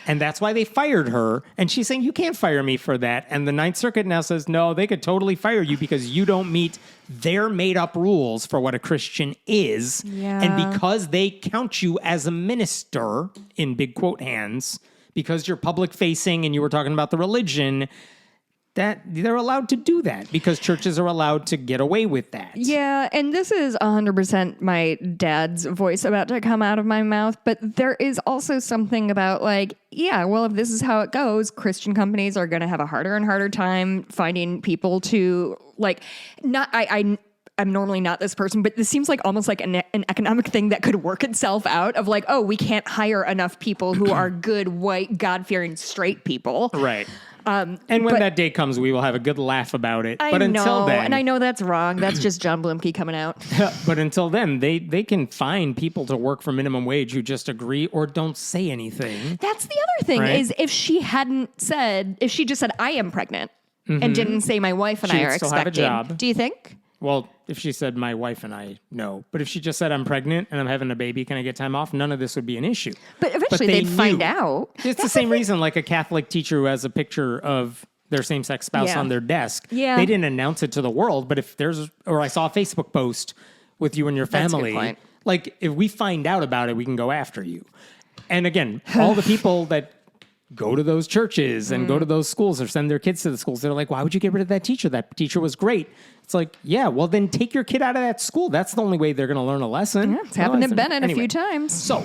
[SPEAKER 1] And that's why they fired her. And she's saying, you can't fire me for that. And the Ninth Circuit now says, no, they could totally fire you because you don't meet their made-up rules for what a Christian is.
[SPEAKER 2] Yeah.
[SPEAKER 1] And because they count you as a minister, in big quote hands, because you're public-facing and you were talking about the religion, that they're allowed to do that because churches are allowed to get away with that.
[SPEAKER 2] Yeah, and this is 100% my dad's voice about to come out of my mouth, but there is also something about if this is how it goes, Christian companies are going to have a harder and harder time finding people to I'm normally not this person, but this seems like almost like an economic thing that could work itself out of we can't hire enough people who are good, white, God-fearing, straight people.
[SPEAKER 1] Right. And when that day comes, we will have a good laugh about it. Until then,
[SPEAKER 2] and I know that's wrong. That's just John Blumke coming out.
[SPEAKER 1] But until then, they can find people to work for minimum wage who just agree or don't say anything.
[SPEAKER 2] That's the other thing is if she just said, I am pregnant and didn't say my wife and I are
[SPEAKER 1] still
[SPEAKER 2] expecting.
[SPEAKER 1] have a job.
[SPEAKER 2] Do you think?
[SPEAKER 1] Well, if she said my wife and I, no. But if she just said I'm pregnant and I'm having a baby, can I get time off? None of this would be an issue.
[SPEAKER 2] But eventually they'd find out.
[SPEAKER 1] It's the same reason like a Catholic teacher who has a picture of their same-sex spouse on their desk. Yeah. They didn't announce it to the world, but if I saw a Facebook post with you and your family,
[SPEAKER 2] That's a good point.
[SPEAKER 1] if we find out about it, we can go after you. And again, all the people that go to those churches and go to those schools or send their kids to the schools. They're like, why would you get rid of that teacher? That teacher was great. It's like, yeah, well, then take your kid out of that school. That's the only way they're going to learn a lesson.
[SPEAKER 2] Yeah, it's happened to Bennett a few times.
[SPEAKER 1] So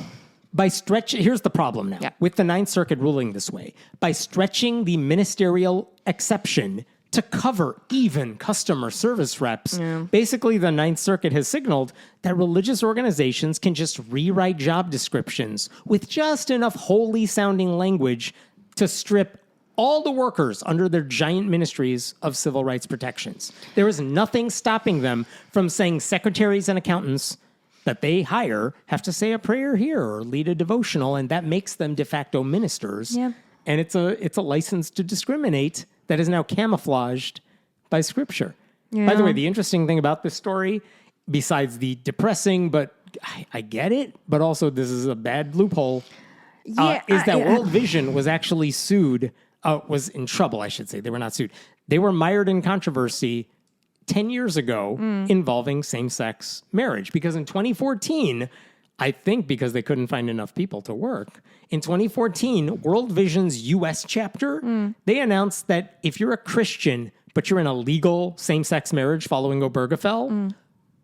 [SPEAKER 1] by here's the problem now with the Ninth Circuit ruling this way. By stretching the ministerial exception to cover even customer service reps, basically the Ninth Circuit has signaled that religious organizations can just rewrite job descriptions with just enough holy-sounding language to strip all the workers under their giant ministries of civil rights protections. There is nothing stopping them from saying secretaries and accountants that they hire have to say a prayer here or lead a devotional, and that makes them de facto ministers.
[SPEAKER 2] Yeah.
[SPEAKER 1] And it's a license to discriminate that is now camouflaged by Scripture.
[SPEAKER 2] Yeah.
[SPEAKER 1] By the way, the interesting thing about this story, besides the depressing, but I get it, but also this is a bad loophole, is that World Vision was actually sued, was in trouble, I should say. They were not sued. They were mired in controversy 10 years ago involving same-sex marriage. Because in 2014, I think because they couldn't find enough people to work, in 2014, World Vision's U.S. chapter, they announced that if you're a Christian, but you're in a legal same-sex marriage following Obergefell,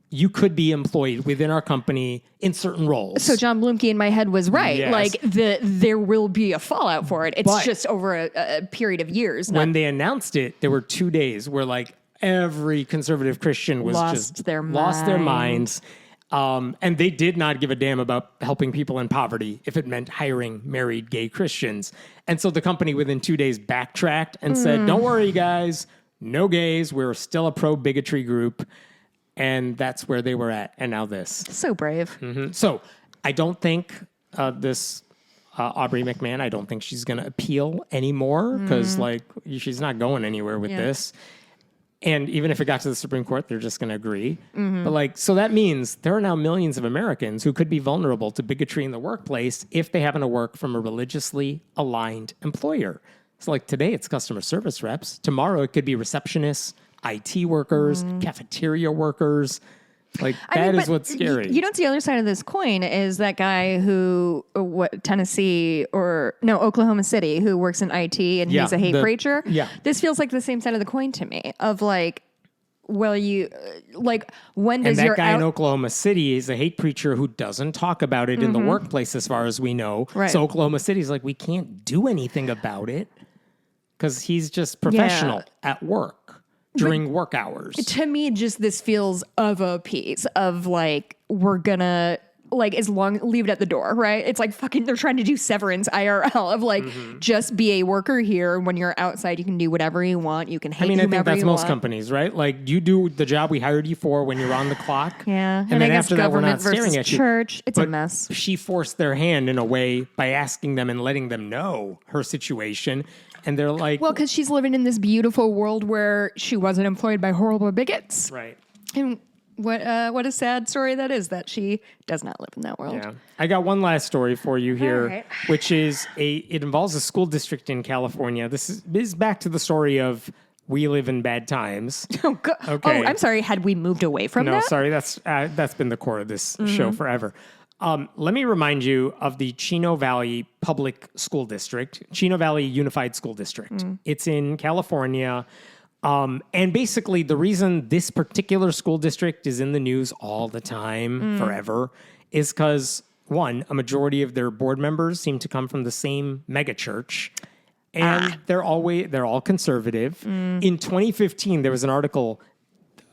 [SPEAKER 1] you could be employed within our company in certain roles.
[SPEAKER 2] So John Blumke in my head was right.
[SPEAKER 1] Yes.
[SPEAKER 2] Like there will be a fallout for it. It's just over a period of years.
[SPEAKER 1] When they announced it, there were 2 days where like every conservative Christian was
[SPEAKER 2] lost their
[SPEAKER 1] minds. And they did not give a damn about helping people in poverty if it meant hiring married gay Christians. And so the company within 2 days backtracked and said, don't worry, guys, no gays. We're still a pro-bigotry group. And that's where they were at. And now this.
[SPEAKER 2] So brave.
[SPEAKER 1] So I don't think this Aubrey McMahon, I don't think she's going to appeal anymore because like she's not going anywhere with this. And even if it got to the Supreme Court, they're just going to agree. But like, so that means there are now millions of Americans who could be vulnerable to bigotry in the workplace if they happen to work from a religiously aligned employer. So like today it's customer service reps. Tomorrow it could be receptionists, IT workers, cafeteria workers. Like that is what's scary.
[SPEAKER 2] You know what's the other side of this coin is that guy who, Oklahoma City, who works in IT and he's a hate preacher.
[SPEAKER 1] Yeah.
[SPEAKER 2] This feels like the same side of the coin to me of like, well, you like when does
[SPEAKER 1] and that
[SPEAKER 2] your
[SPEAKER 1] guy in Oklahoma City is a hate preacher who doesn't talk about it in the workplace as far as we know.
[SPEAKER 2] Right.
[SPEAKER 1] So Oklahoma City's like, we can't do anything about it because he's just professional at work. During work hours.
[SPEAKER 2] To me, just this feels of a piece of like, we're gonna like leave it at the door, right? It's like fucking, they're trying to do severance IRL of like, just be a worker here. When you're outside, you can do whatever you want. You can hate whomever you want.
[SPEAKER 1] I think that's most companies, right? Like you do the job we hired you for when you're on the clock.
[SPEAKER 2] Yeah.
[SPEAKER 1] And then after that, we're not staring at you.
[SPEAKER 2] Church, it's a mess.
[SPEAKER 1] She forced their hand in a way by asking them and letting them know her situation. And they're like...
[SPEAKER 2] Well, because she's living in this beautiful world where she wasn't employed by horrible bigots.
[SPEAKER 1] Right.
[SPEAKER 2] And what a sad story that is, that she does not live in that world.
[SPEAKER 1] Yeah. I got one last story for you here,
[SPEAKER 2] right.
[SPEAKER 1] which is it involves a school district in California. This is back to the story of we live in bad times.
[SPEAKER 2] Oh, God.
[SPEAKER 1] Okay.
[SPEAKER 2] Oh, I'm sorry. Had we moved away from that?
[SPEAKER 1] No, sorry. That's been the core of this show forever. Let me remind you of the Chino Valley Public School District, Chino Valley Unified School District. It's in California. And basically, the reason this particular school district is in the news all the time, forever, is because, one, a majority of their board members seem to come from the same megachurch. And they're all conservative. In 2015, there was an article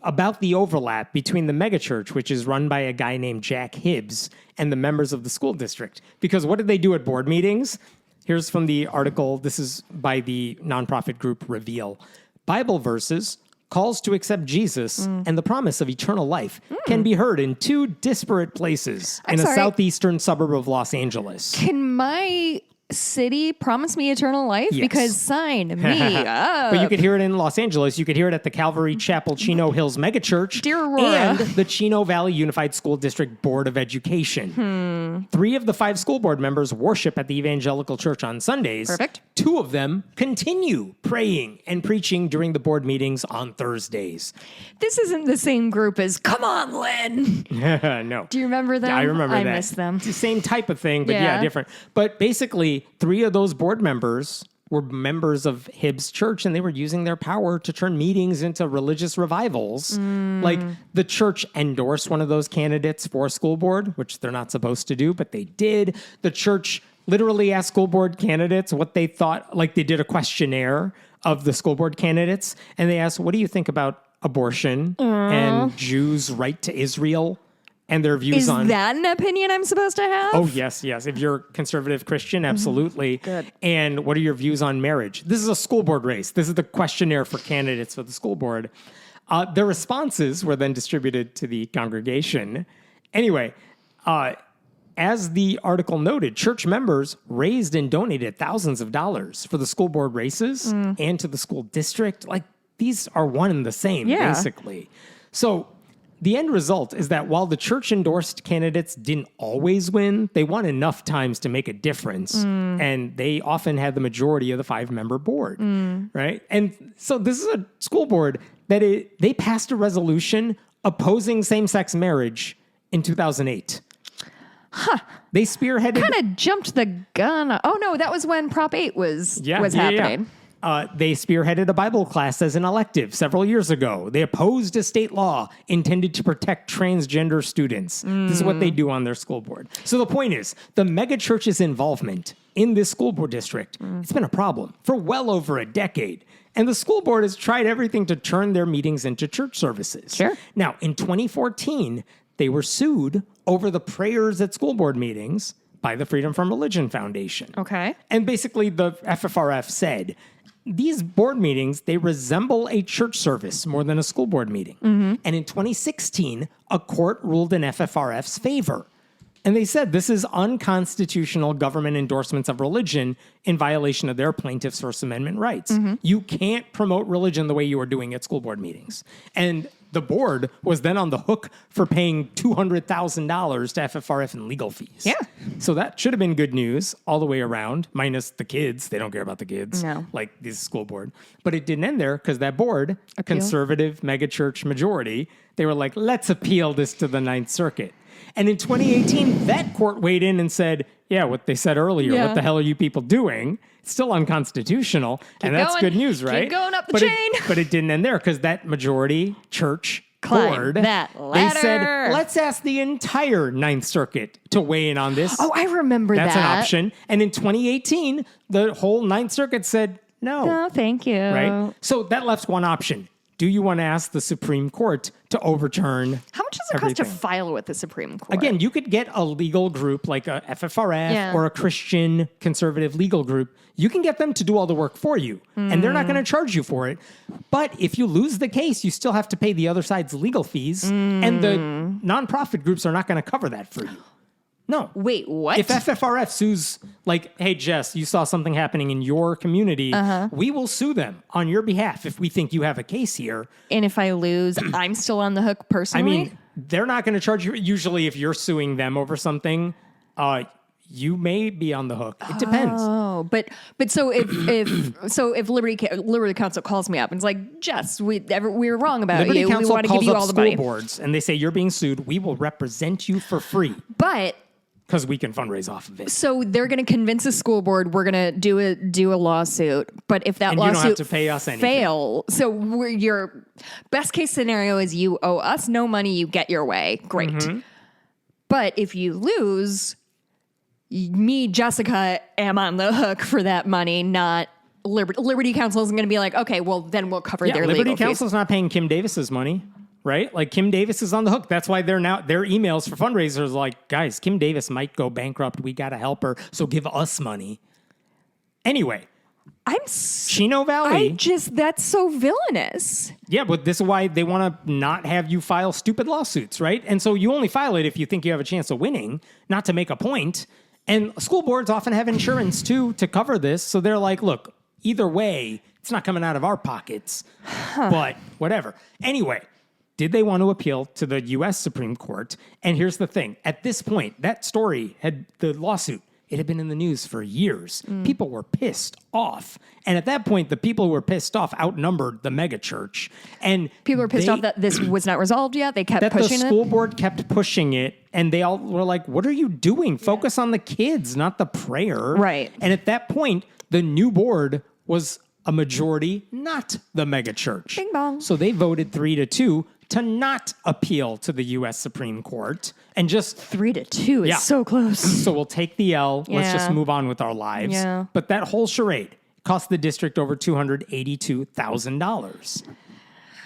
[SPEAKER 1] about the overlap between the megachurch, which is run by a guy named Jack Hibbs, and the members of the school district. Because what did they do at board meetings? Here's from the article. This is by the nonprofit group Reveal. Bible verses, calls to accept Jesus, and the promise of eternal life can be heard in two disparate places in a southeastern suburb of Los Angeles.
[SPEAKER 2] Can my city promise me eternal life?
[SPEAKER 1] Yes.
[SPEAKER 2] Because sign me up.
[SPEAKER 1] But you could hear it in Los Angeles. You could hear it at the Calvary Chapel Chino Hills Megachurch.
[SPEAKER 2] Dear Aurora.
[SPEAKER 1] And the Chino Valley Unified School District Board of Education. 3 of the 5 school board members worship at the Evangelical Church on Sundays.
[SPEAKER 2] Perfect.
[SPEAKER 1] 2 of them continue praying and preaching during the board meetings on Thursdays.
[SPEAKER 2] This isn't the same group as Come On, Lynn.
[SPEAKER 1] No.
[SPEAKER 2] Do you remember them?
[SPEAKER 1] Yeah, I remember that.
[SPEAKER 2] I miss them.
[SPEAKER 1] It's the same type of thing, but
[SPEAKER 2] Yeah.
[SPEAKER 1] different. But basically, 3 of those board members were members of Hibbs Church, and they were using their power to turn meetings into religious revivals. Like, the church endorsed one of those candidates for school board, which they're not supposed to do, but they did. The church literally asked school board candidates what they thought. Like, they did a questionnaire of the school board candidates, and they asked, what do you think about abortion and Jews' right to Israel? And their views on...
[SPEAKER 2] Is that an opinion I'm supposed to have?
[SPEAKER 1] Oh, yes. If you're a conservative Christian, absolutely.
[SPEAKER 2] Good.
[SPEAKER 1] And what are your views on marriage? This is a school board race. This is the questionnaire for candidates for the school board. Their responses were then distributed to the congregation. Anyway, as the article noted, church members raised and donated thousands of dollars for the school board races and to the school district. Like, these are one and the same, basically. So... the end result is that while the church-endorsed candidates didn't always win, they won enough times to make a difference, and they often had the majority of the 5-member board, right? And so this is a school board that they passed a resolution opposing same-sex marriage in 2008. They spearheaded...
[SPEAKER 2] Kind of jumped the gun. Oh, no, that was when Prop 8 was happening.
[SPEAKER 1] They spearheaded a Bible class as an elective several years ago. They opposed a state law intended to protect transgender students. This is what they do on their school board. So the point is, the megachurch's involvement in this school board district, it's been a problem for well over a decade. And the school board has tried everything to turn their meetings into church services.
[SPEAKER 2] Sure.
[SPEAKER 1] Now, in 2014, they were sued over the prayers at school board meetings by the Freedom from Religion Foundation.
[SPEAKER 2] Okay.
[SPEAKER 1] And basically, the FFRF said, these board meetings, they resemble a church service more than a school board meeting. And in 2016, a court ruled in FFRF's favor. And they said this is unconstitutional government endorsements of religion in violation of their plaintiffs' First Amendment rights. You can't promote religion the way you are doing at school board meetings. And the board was then on the hook for paying $200,000 to FFRF in legal fees.
[SPEAKER 2] Yeah.
[SPEAKER 1] So that should have been good news all the way around, minus the kids. They don't care about the kids.
[SPEAKER 2] No.
[SPEAKER 1] Like this school board. But it didn't end there because that board, a conservative megachurch majority, they were like, let's appeal this to the Ninth Circuit. And in 2018, that court weighed in and said, yeah, what they said earlier, what the hell are you people doing? It's still unconstitutional. And that's good news, right?
[SPEAKER 2] Keep going up the chain.
[SPEAKER 1] But it didn't end there because that majority church
[SPEAKER 2] Climb
[SPEAKER 1] board,
[SPEAKER 2] that
[SPEAKER 1] they said,
[SPEAKER 2] ladder.
[SPEAKER 1] let's ask the entire Ninth Circuit to weigh in on this.
[SPEAKER 2] Oh, I remember
[SPEAKER 1] That's
[SPEAKER 2] that.
[SPEAKER 1] an option. And in 2018, the whole Ninth Circuit said no.
[SPEAKER 2] No, thank you.
[SPEAKER 1] Right? So that left one option. Do you want to ask the Supreme Court to overturn
[SPEAKER 2] How much does it cost to
[SPEAKER 1] everything?
[SPEAKER 2] file with the Supreme Court?
[SPEAKER 1] Again, you could get a legal group like a FFRF or a Christian conservative legal group. You can get them to do all the work for you, and they're not going to charge you for it. But if you lose the case, you still have to pay the other side's legal fees, and the nonprofit groups are not going to cover that for you. No.
[SPEAKER 2] Wait, what?
[SPEAKER 1] If FFRF sues, like, hey, Jess, you saw something happening in your community, we will sue them on your behalf if we think you have a case here.
[SPEAKER 2] And if I lose, I'm still on the hook personally?
[SPEAKER 1] I mean, they're not going to charge you. Usually, if you're suing them over something, you may be on the hook. It depends.
[SPEAKER 2] Oh, but so if Liberty Council calls me up and is like, Jess, we were wrong about
[SPEAKER 1] Liberty
[SPEAKER 2] you.
[SPEAKER 1] Council
[SPEAKER 2] We want to
[SPEAKER 1] calls
[SPEAKER 2] give you
[SPEAKER 1] up
[SPEAKER 2] all the
[SPEAKER 1] school
[SPEAKER 2] money.
[SPEAKER 1] boards, and they say you're being sued. We will represent you for free
[SPEAKER 2] But
[SPEAKER 1] because we can fundraise off of it.
[SPEAKER 2] so they're going to convince the school board we're going to do a lawsuit. But if that
[SPEAKER 1] And you don't have
[SPEAKER 2] lawsuit
[SPEAKER 1] to pay us anything.
[SPEAKER 2] fail, so your best case scenario is you owe us no money, you get your way. Great. But if you lose, me, Jessica, am on the hook for that money, not Liberty Council isn't going to be like, okay, well, then we'll cover their
[SPEAKER 1] Liberty
[SPEAKER 2] legal
[SPEAKER 1] Council's not paying Kim Davis's money, right? Like, Kim Davis is on the hook. That's why their emails for fundraisers are like, guys, Kim Davis might go bankrupt. We got to help her, so give us money. Anyway, Chino Valley.
[SPEAKER 2] That's so villainous.
[SPEAKER 1] Yeah, but this is why they want to not have you file stupid lawsuits, right? And so you only file it if you think you have a chance of winning, not to make a point. And school boards often have insurance, too, to cover this. So they're like, look, either way, it's not coming out of our pockets. But whatever. Anyway, did they want to appeal to the U.S. Supreme Court? And here's the thing. At this point, that story the lawsuit It had been in the news for years. People were pissed off. And at that point, the people who were pissed off outnumbered the megachurch. And
[SPEAKER 2] People were pissed off that this was not resolved yet. They kept
[SPEAKER 1] that
[SPEAKER 2] pushing
[SPEAKER 1] the school board kept pushing it, and they all were like, what are you doing? Focus on the kids, not the prayer.
[SPEAKER 2] Right.
[SPEAKER 1] And at that point, the new board was a majority, not the megachurch.
[SPEAKER 2] Bing bong.
[SPEAKER 1] So they voted 3-2 to not appeal to the U.S. Supreme Court and just
[SPEAKER 2] 3-2 is
[SPEAKER 1] Yeah.
[SPEAKER 2] so close.
[SPEAKER 1] so we'll take the L. Let's just
[SPEAKER 2] Yeah.
[SPEAKER 1] move on with our lives.
[SPEAKER 2] Yeah.
[SPEAKER 1] But that whole charade cost the district over $282,000.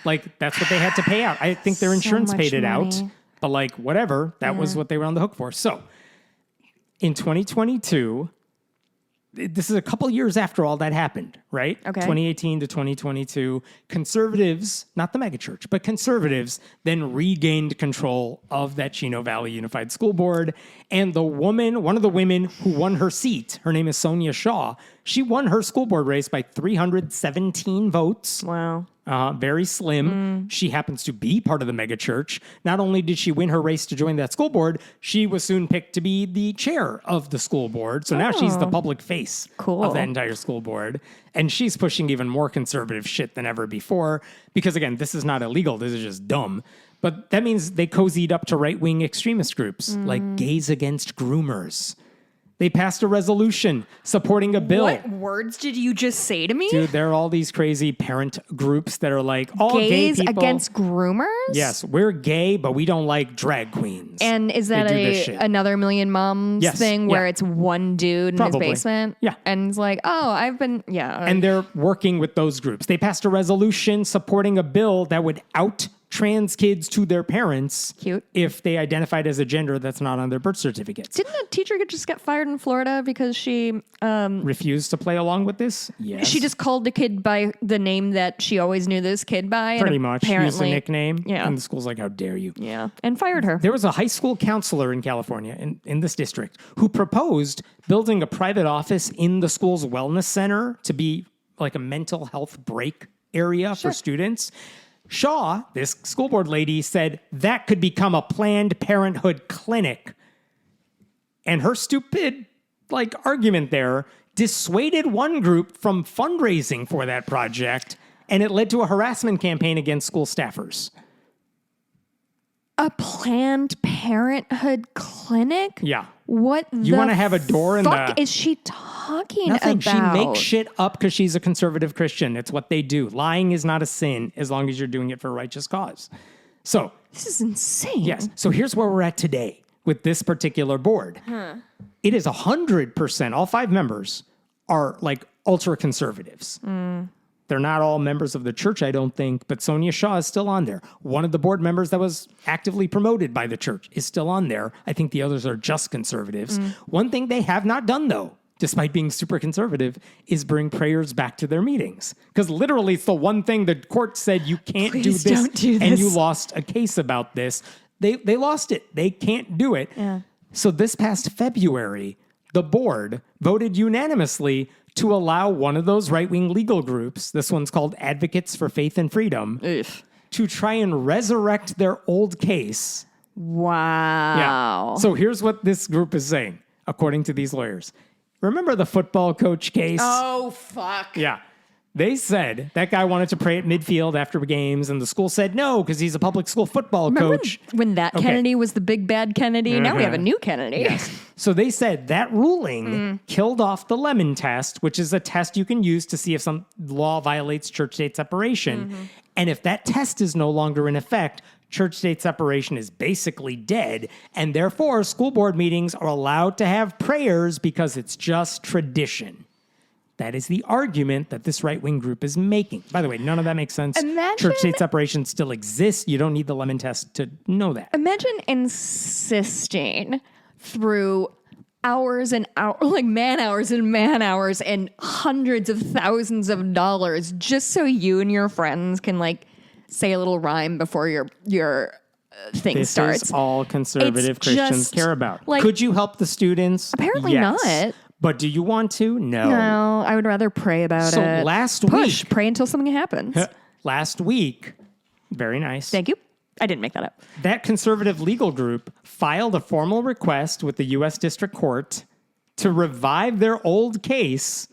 [SPEAKER 1] Like, that's what they had to pay out. I think their
[SPEAKER 2] So
[SPEAKER 1] insurance
[SPEAKER 2] much
[SPEAKER 1] paid it out.
[SPEAKER 2] money.
[SPEAKER 1] But like, whatever, that was what they were on the hook for. So in 2022, this is a couple years after all that happened, right?
[SPEAKER 2] Okay.
[SPEAKER 1] 2018 to 2022, conservatives, not the megachurch, but conservatives then regained control of that Chino Valley Unified School Board. And one of the women who won her seat, her name is Sonia Shaw, she won her school board race by 317 votes.
[SPEAKER 2] Wow.
[SPEAKER 1] Very slim. She happens to be part of the megachurch. Not only did she win her race to join that school board, she was soon picked to be the chair of the school board. So now she's the public face
[SPEAKER 2] Cool.
[SPEAKER 1] of that entire school board. And she's pushing even more conservative shit than ever before. Because again, this is not illegal. This is just dumb. But that means they cozied up to right-wing extremist groups like Gays Against Groomers. They passed a resolution supporting a bill.
[SPEAKER 2] What words did you just say to me?
[SPEAKER 1] Dude, there are all these crazy parent groups that are like, all
[SPEAKER 2] Gays
[SPEAKER 1] gay people.
[SPEAKER 2] against groomers?
[SPEAKER 1] Yes, we're gay, but we don't like drag queens.
[SPEAKER 2] And is that
[SPEAKER 1] They do this shit.
[SPEAKER 2] another Million Moms
[SPEAKER 1] Yes,
[SPEAKER 2] thing where
[SPEAKER 1] yeah.
[SPEAKER 2] it's one dude in
[SPEAKER 1] Probably.
[SPEAKER 2] his basement?
[SPEAKER 1] Yeah.
[SPEAKER 2] And it's like, oh, I've been, yeah.
[SPEAKER 1] And they're working with those groups. They passed a resolution supporting a bill that would out trans kids to their parents
[SPEAKER 2] Cute.
[SPEAKER 1] if they identified as a gender that's not on their birth certificates.
[SPEAKER 2] Didn't a teacher just get fired in Florida because she
[SPEAKER 1] Refused to play along with this? Yes.
[SPEAKER 2] she just called the kid by the name that she always knew this kid by?
[SPEAKER 1] pretty
[SPEAKER 2] and
[SPEAKER 1] much
[SPEAKER 2] apparently,
[SPEAKER 1] used a nickname.
[SPEAKER 2] Yeah.
[SPEAKER 1] And the school's like, how dare you?
[SPEAKER 2] Yeah. And fired her.
[SPEAKER 1] There was a high school counselor in California, in this district, who proposed building a private office in the school's wellness center to be like a mental health break area for students. Shaw, this school board lady, said that could become a Planned Parenthood clinic. And her stupid argument there dissuaded one group from fundraising for that project, and it led to a harassment campaign against school staffers.
[SPEAKER 2] A Planned Parenthood clinic?
[SPEAKER 1] Yeah.
[SPEAKER 2] What
[SPEAKER 1] You want to have a door in
[SPEAKER 2] fuck
[SPEAKER 1] the...
[SPEAKER 2] is she talking
[SPEAKER 1] Nothing.
[SPEAKER 2] about?
[SPEAKER 1] She makes shit up because she's a conservative Christian. It's what they do. Lying is not a sin as long as you're doing it for a righteous cause. So,
[SPEAKER 2] This is insane.
[SPEAKER 1] yes. So here's where we're at today with this particular board. It is 100%, all 5 members are ultra conservatives. They're not all members of the church, I don't think, but Sonia Shaw is still on there. One of the board members that was actively promoted by the church is still on there. I think the others are just conservatives. One thing they have not done, though, despite being super conservative, is bring prayers back to their meetings. Because literally it's the one thing the court said you can't
[SPEAKER 2] Please
[SPEAKER 1] do this,
[SPEAKER 2] don't do
[SPEAKER 1] and
[SPEAKER 2] this.
[SPEAKER 1] you lost a case about this. They lost it. They can't do it.
[SPEAKER 2] Yeah.
[SPEAKER 1] So this past February, the board voted unanimously to allow one of those right-wing legal groups, this one's called Advocates for Faith and Freedom, to try and resurrect their old case.
[SPEAKER 2] Wow.
[SPEAKER 1] So here's what this group is saying, according to these lawyers. Remember the football coach case?
[SPEAKER 2] Oh, fuck.
[SPEAKER 1] Yeah. They said that guy wanted to pray at midfield after games, and the school said no because he's a public school football coach.
[SPEAKER 2] When that
[SPEAKER 1] Okay.
[SPEAKER 2] Kennedy was the big bad Kennedy, now we have a new Kennedy.
[SPEAKER 1] Yes. So they said that ruling killed off the Lemon test, which is a test you can use to see if some law violates church-state separation. And if that test is no longer in effect, church-state separation is basically dead, and therefore school board meetings are allowed to have prayers because it's just tradition. That is the argument that this right-wing group is making. By the way, none of that makes sense.
[SPEAKER 2] Imagine-
[SPEAKER 1] Church-state separation still exists. You don't need the Lemon test to know that.
[SPEAKER 2] Imagine insisting through hours and hours, man hours and man hours and hundreds of thousands of dollars just so you and your friends can say a little rhyme before your thing
[SPEAKER 1] This
[SPEAKER 2] starts.
[SPEAKER 1] is all conservative
[SPEAKER 2] It's
[SPEAKER 1] Christians
[SPEAKER 2] just,
[SPEAKER 1] care about.
[SPEAKER 2] like-
[SPEAKER 1] Could you help the students?
[SPEAKER 2] Apparently
[SPEAKER 1] Yes.
[SPEAKER 2] not.
[SPEAKER 1] But do you want to? No.
[SPEAKER 2] No, I would rather pray about
[SPEAKER 1] So
[SPEAKER 2] it.
[SPEAKER 1] last
[SPEAKER 2] Push,
[SPEAKER 1] week-
[SPEAKER 2] pray until something happens.
[SPEAKER 1] Last week, very nice.
[SPEAKER 2] Thank you. I didn't make that up.
[SPEAKER 1] That conservative legal group filed a formal request with the U.S. District Court to revive their old case,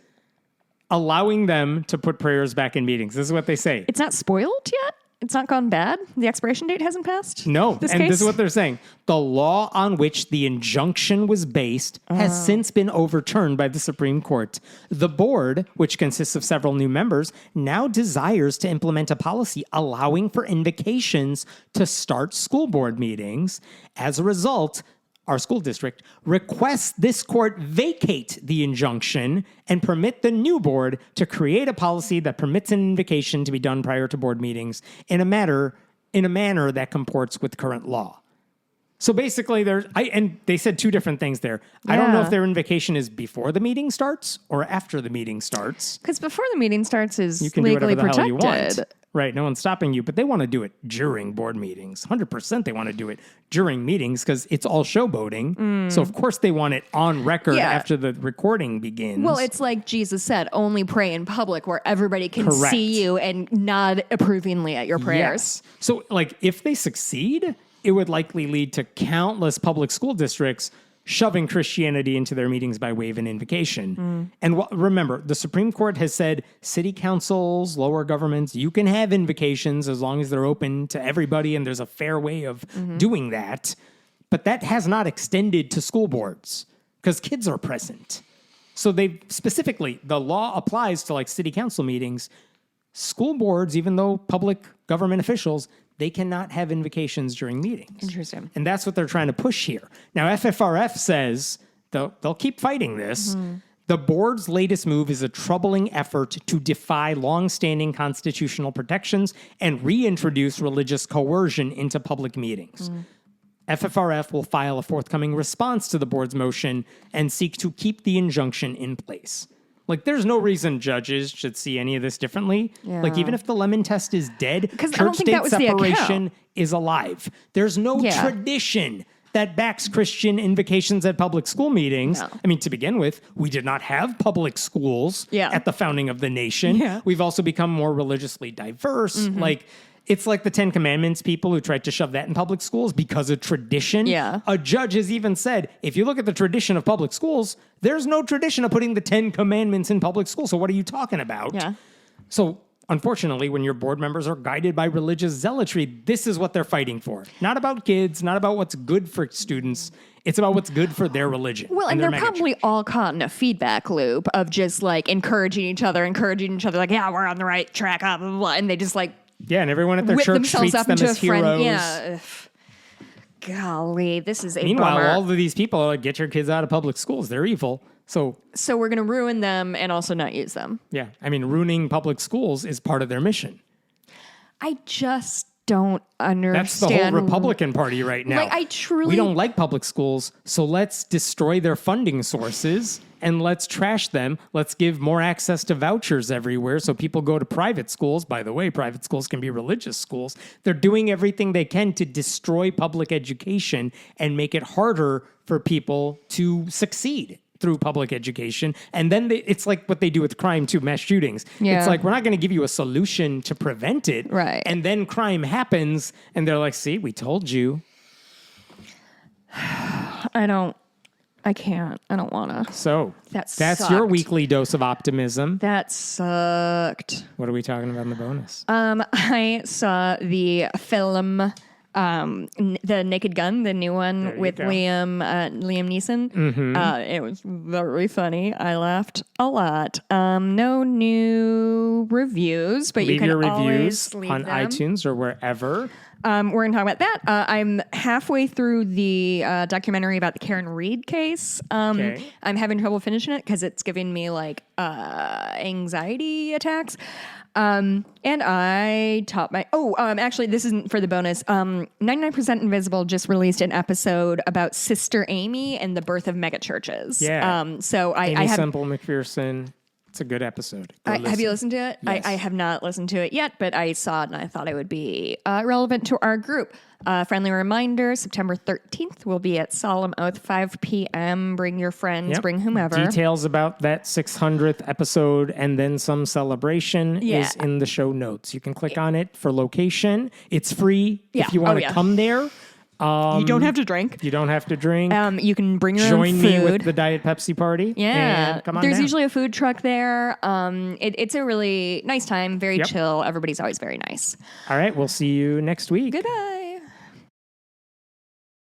[SPEAKER 1] allowing them to put prayers back in meetings. This is what they say.
[SPEAKER 2] It's not spoiled yet? It's not gone bad? The expiration date hasn't passed?
[SPEAKER 1] No,
[SPEAKER 2] This
[SPEAKER 1] and
[SPEAKER 2] case?
[SPEAKER 1] this is what they're saying. The law on which the injunction was based has since been overturned by the Supreme Court. The board, which consists of several new members, now desires to implement a policy allowing for invocations to start school board meetings. As a result, our school district requests this court vacate the injunction and permit the new board to create a policy that permits an invocation to be done prior to board meetings in a manner that comports with current law. So basically, they said two different things there. I don't know
[SPEAKER 2] Yeah.
[SPEAKER 1] if their invocation is before the meeting starts or after the meeting starts.
[SPEAKER 2] Because before the meeting starts is
[SPEAKER 1] You can do
[SPEAKER 2] legally
[SPEAKER 1] whatever the hell you
[SPEAKER 2] protected.
[SPEAKER 1] want. Right, no one's stopping you, but they want to do it during board meetings. 100% they want to do it during meetings because it's all showboating. So of course they want it on record
[SPEAKER 2] Yeah.
[SPEAKER 1] after the recording begins.
[SPEAKER 2] Well, it's like Jesus said, only pray in public where everybody can
[SPEAKER 1] Correct.
[SPEAKER 2] see you and nod approvingly at your prayers.
[SPEAKER 1] Yes. So like if they succeed, it would likely lead to countless public school districts shoving Christianity into their meetings by way of an invocation. And remember, the Supreme Court has said city councils, lower governments, you can have invocations as long as they're open to everybody and there's a fair way of doing that. But that has not extended to school boards because kids are present. So they specifically, the law applies to like city council meetings. School boards, even though public government officials, they cannot have invocations during meetings.
[SPEAKER 2] Interesting.
[SPEAKER 1] And that's what they're trying to push here. Now, FFRF says they'll keep fighting this. The board's latest move is a troubling effort to defy longstanding constitutional protections and reintroduce religious coercion into public meetings. FFRF will file a forthcoming response to the board's motion and seek to keep the injunction in place. Like, there's no reason judges should see any of this differently.
[SPEAKER 2] Yeah.
[SPEAKER 1] Like, even if the lemon test is dead,
[SPEAKER 2] 'Cause I don't think
[SPEAKER 1] church-state
[SPEAKER 2] that was the account.
[SPEAKER 1] separation is alive. There's no
[SPEAKER 2] Yeah.
[SPEAKER 1] tradition that backs Christian invocations at public school meetings.
[SPEAKER 2] No.
[SPEAKER 1] I mean, to begin with, we did not have public schools at the founding of the nation.
[SPEAKER 2] Yeah.
[SPEAKER 1] We've also become more religiously diverse. Like, it's like the 10 Commandments people who tried to shove that in public schools because of tradition.
[SPEAKER 2] Yeah.
[SPEAKER 1] A judge has even said, if you look at the tradition of public schools, there's no tradition of putting the 10 Commandments in public schools. So what are you talking about?
[SPEAKER 2] Yeah.
[SPEAKER 1] So unfortunately, when your board members are guided by religious zealotry, this is what they're fighting for. Not about kids, not about what's good for students. It's about what's good for their religion.
[SPEAKER 2] Well, and
[SPEAKER 1] their
[SPEAKER 2] they're
[SPEAKER 1] megachurch.
[SPEAKER 2] probably all caught in a feedback loop of just like encouraging each other, like, yeah, we're on the right track, blah, blah, blah. And they just like
[SPEAKER 1] Yeah, and everyone at their
[SPEAKER 2] whip
[SPEAKER 1] church
[SPEAKER 2] themselves
[SPEAKER 1] treats
[SPEAKER 2] up
[SPEAKER 1] them
[SPEAKER 2] into
[SPEAKER 1] as
[SPEAKER 2] a friend.
[SPEAKER 1] heroes.
[SPEAKER 2] Yeah. Golly, this is a
[SPEAKER 1] Meanwhile,
[SPEAKER 2] bummer.
[SPEAKER 1] all of these people are like, get your kids out of public schools. They're evil. So,
[SPEAKER 2] So we're going to ruin them and also not use them.
[SPEAKER 1] yeah, I mean, ruining public schools is part of their mission.
[SPEAKER 2] I just don't understand.
[SPEAKER 1] That's the whole Republican Party right now.
[SPEAKER 2] Like, I truly-
[SPEAKER 1] We don't like public schools, so let's destroy their funding sources and let's trash them. Let's give more access to vouchers everywhere so people go to private schools. By the way, private schools can be religious schools. They're doing everything they can to destroy public education and make it harder for people to succeed through public education. And then it's like what they do with crime too, mass shootings.
[SPEAKER 2] Yeah.
[SPEAKER 1] It's like, we're not going to give you a solution to prevent it.
[SPEAKER 2] Right.
[SPEAKER 1] And then crime happens and they're like, see, we told you.
[SPEAKER 2] I can't. I don't want to.
[SPEAKER 1] So
[SPEAKER 2] That
[SPEAKER 1] that's your
[SPEAKER 2] sucked.
[SPEAKER 1] weekly dose of optimism.
[SPEAKER 2] That sucked.
[SPEAKER 1] What are we talking about in the bonus?
[SPEAKER 2] I saw the film, The Naked Gun, the new one
[SPEAKER 1] There you
[SPEAKER 2] with
[SPEAKER 1] go.
[SPEAKER 2] Liam Neeson. It was very funny. I laughed a lot. No new reviews, but you
[SPEAKER 1] Leave
[SPEAKER 2] can
[SPEAKER 1] your reviews
[SPEAKER 2] always leave
[SPEAKER 1] on
[SPEAKER 2] them.
[SPEAKER 1] iTunes or wherever.
[SPEAKER 2] We're going to talk about that. I'm halfway through the documentary about the Karen Reed case.
[SPEAKER 1] Okay.
[SPEAKER 2] I'm having trouble finishing it because it's giving me like anxiety attacks. And I taught my... actually, this isn't for the bonus. 99% Invisible just released an episode about Sister Amy and the birth of megachurches.
[SPEAKER 1] Yeah.
[SPEAKER 2] So I
[SPEAKER 1] Amy
[SPEAKER 2] have...
[SPEAKER 1] Semple McPherson. It's a good episode. Go
[SPEAKER 2] Have you
[SPEAKER 1] listen.
[SPEAKER 2] listened to it?
[SPEAKER 1] Yes.
[SPEAKER 2] I have not listened to it yet, but I saw it and I thought it would be relevant to our group. Friendly reminder, September 13th will be at Solemn Oath, 5 p.m. Bring your friends,
[SPEAKER 1] Yep.
[SPEAKER 2] bring whomever.
[SPEAKER 1] Details about that 600th episode and then some celebration is in the show notes. You can click on it for location. It's free
[SPEAKER 2] Yeah.
[SPEAKER 1] if you want
[SPEAKER 2] Oh,
[SPEAKER 1] to
[SPEAKER 2] yeah.
[SPEAKER 1] come there.
[SPEAKER 2] You don't have to drink.
[SPEAKER 1] You don't have to drink.
[SPEAKER 2] You can bring your own
[SPEAKER 1] Join
[SPEAKER 2] food.
[SPEAKER 1] me with the Diet Pepsi party.
[SPEAKER 2] Yeah,
[SPEAKER 1] and come on
[SPEAKER 2] there's
[SPEAKER 1] down.
[SPEAKER 2] usually a food truck there. It's a really nice time, very
[SPEAKER 1] Yep.
[SPEAKER 2] chill. Everybody's always very nice.
[SPEAKER 1] All right, we'll see you next week.
[SPEAKER 2] Goodbye.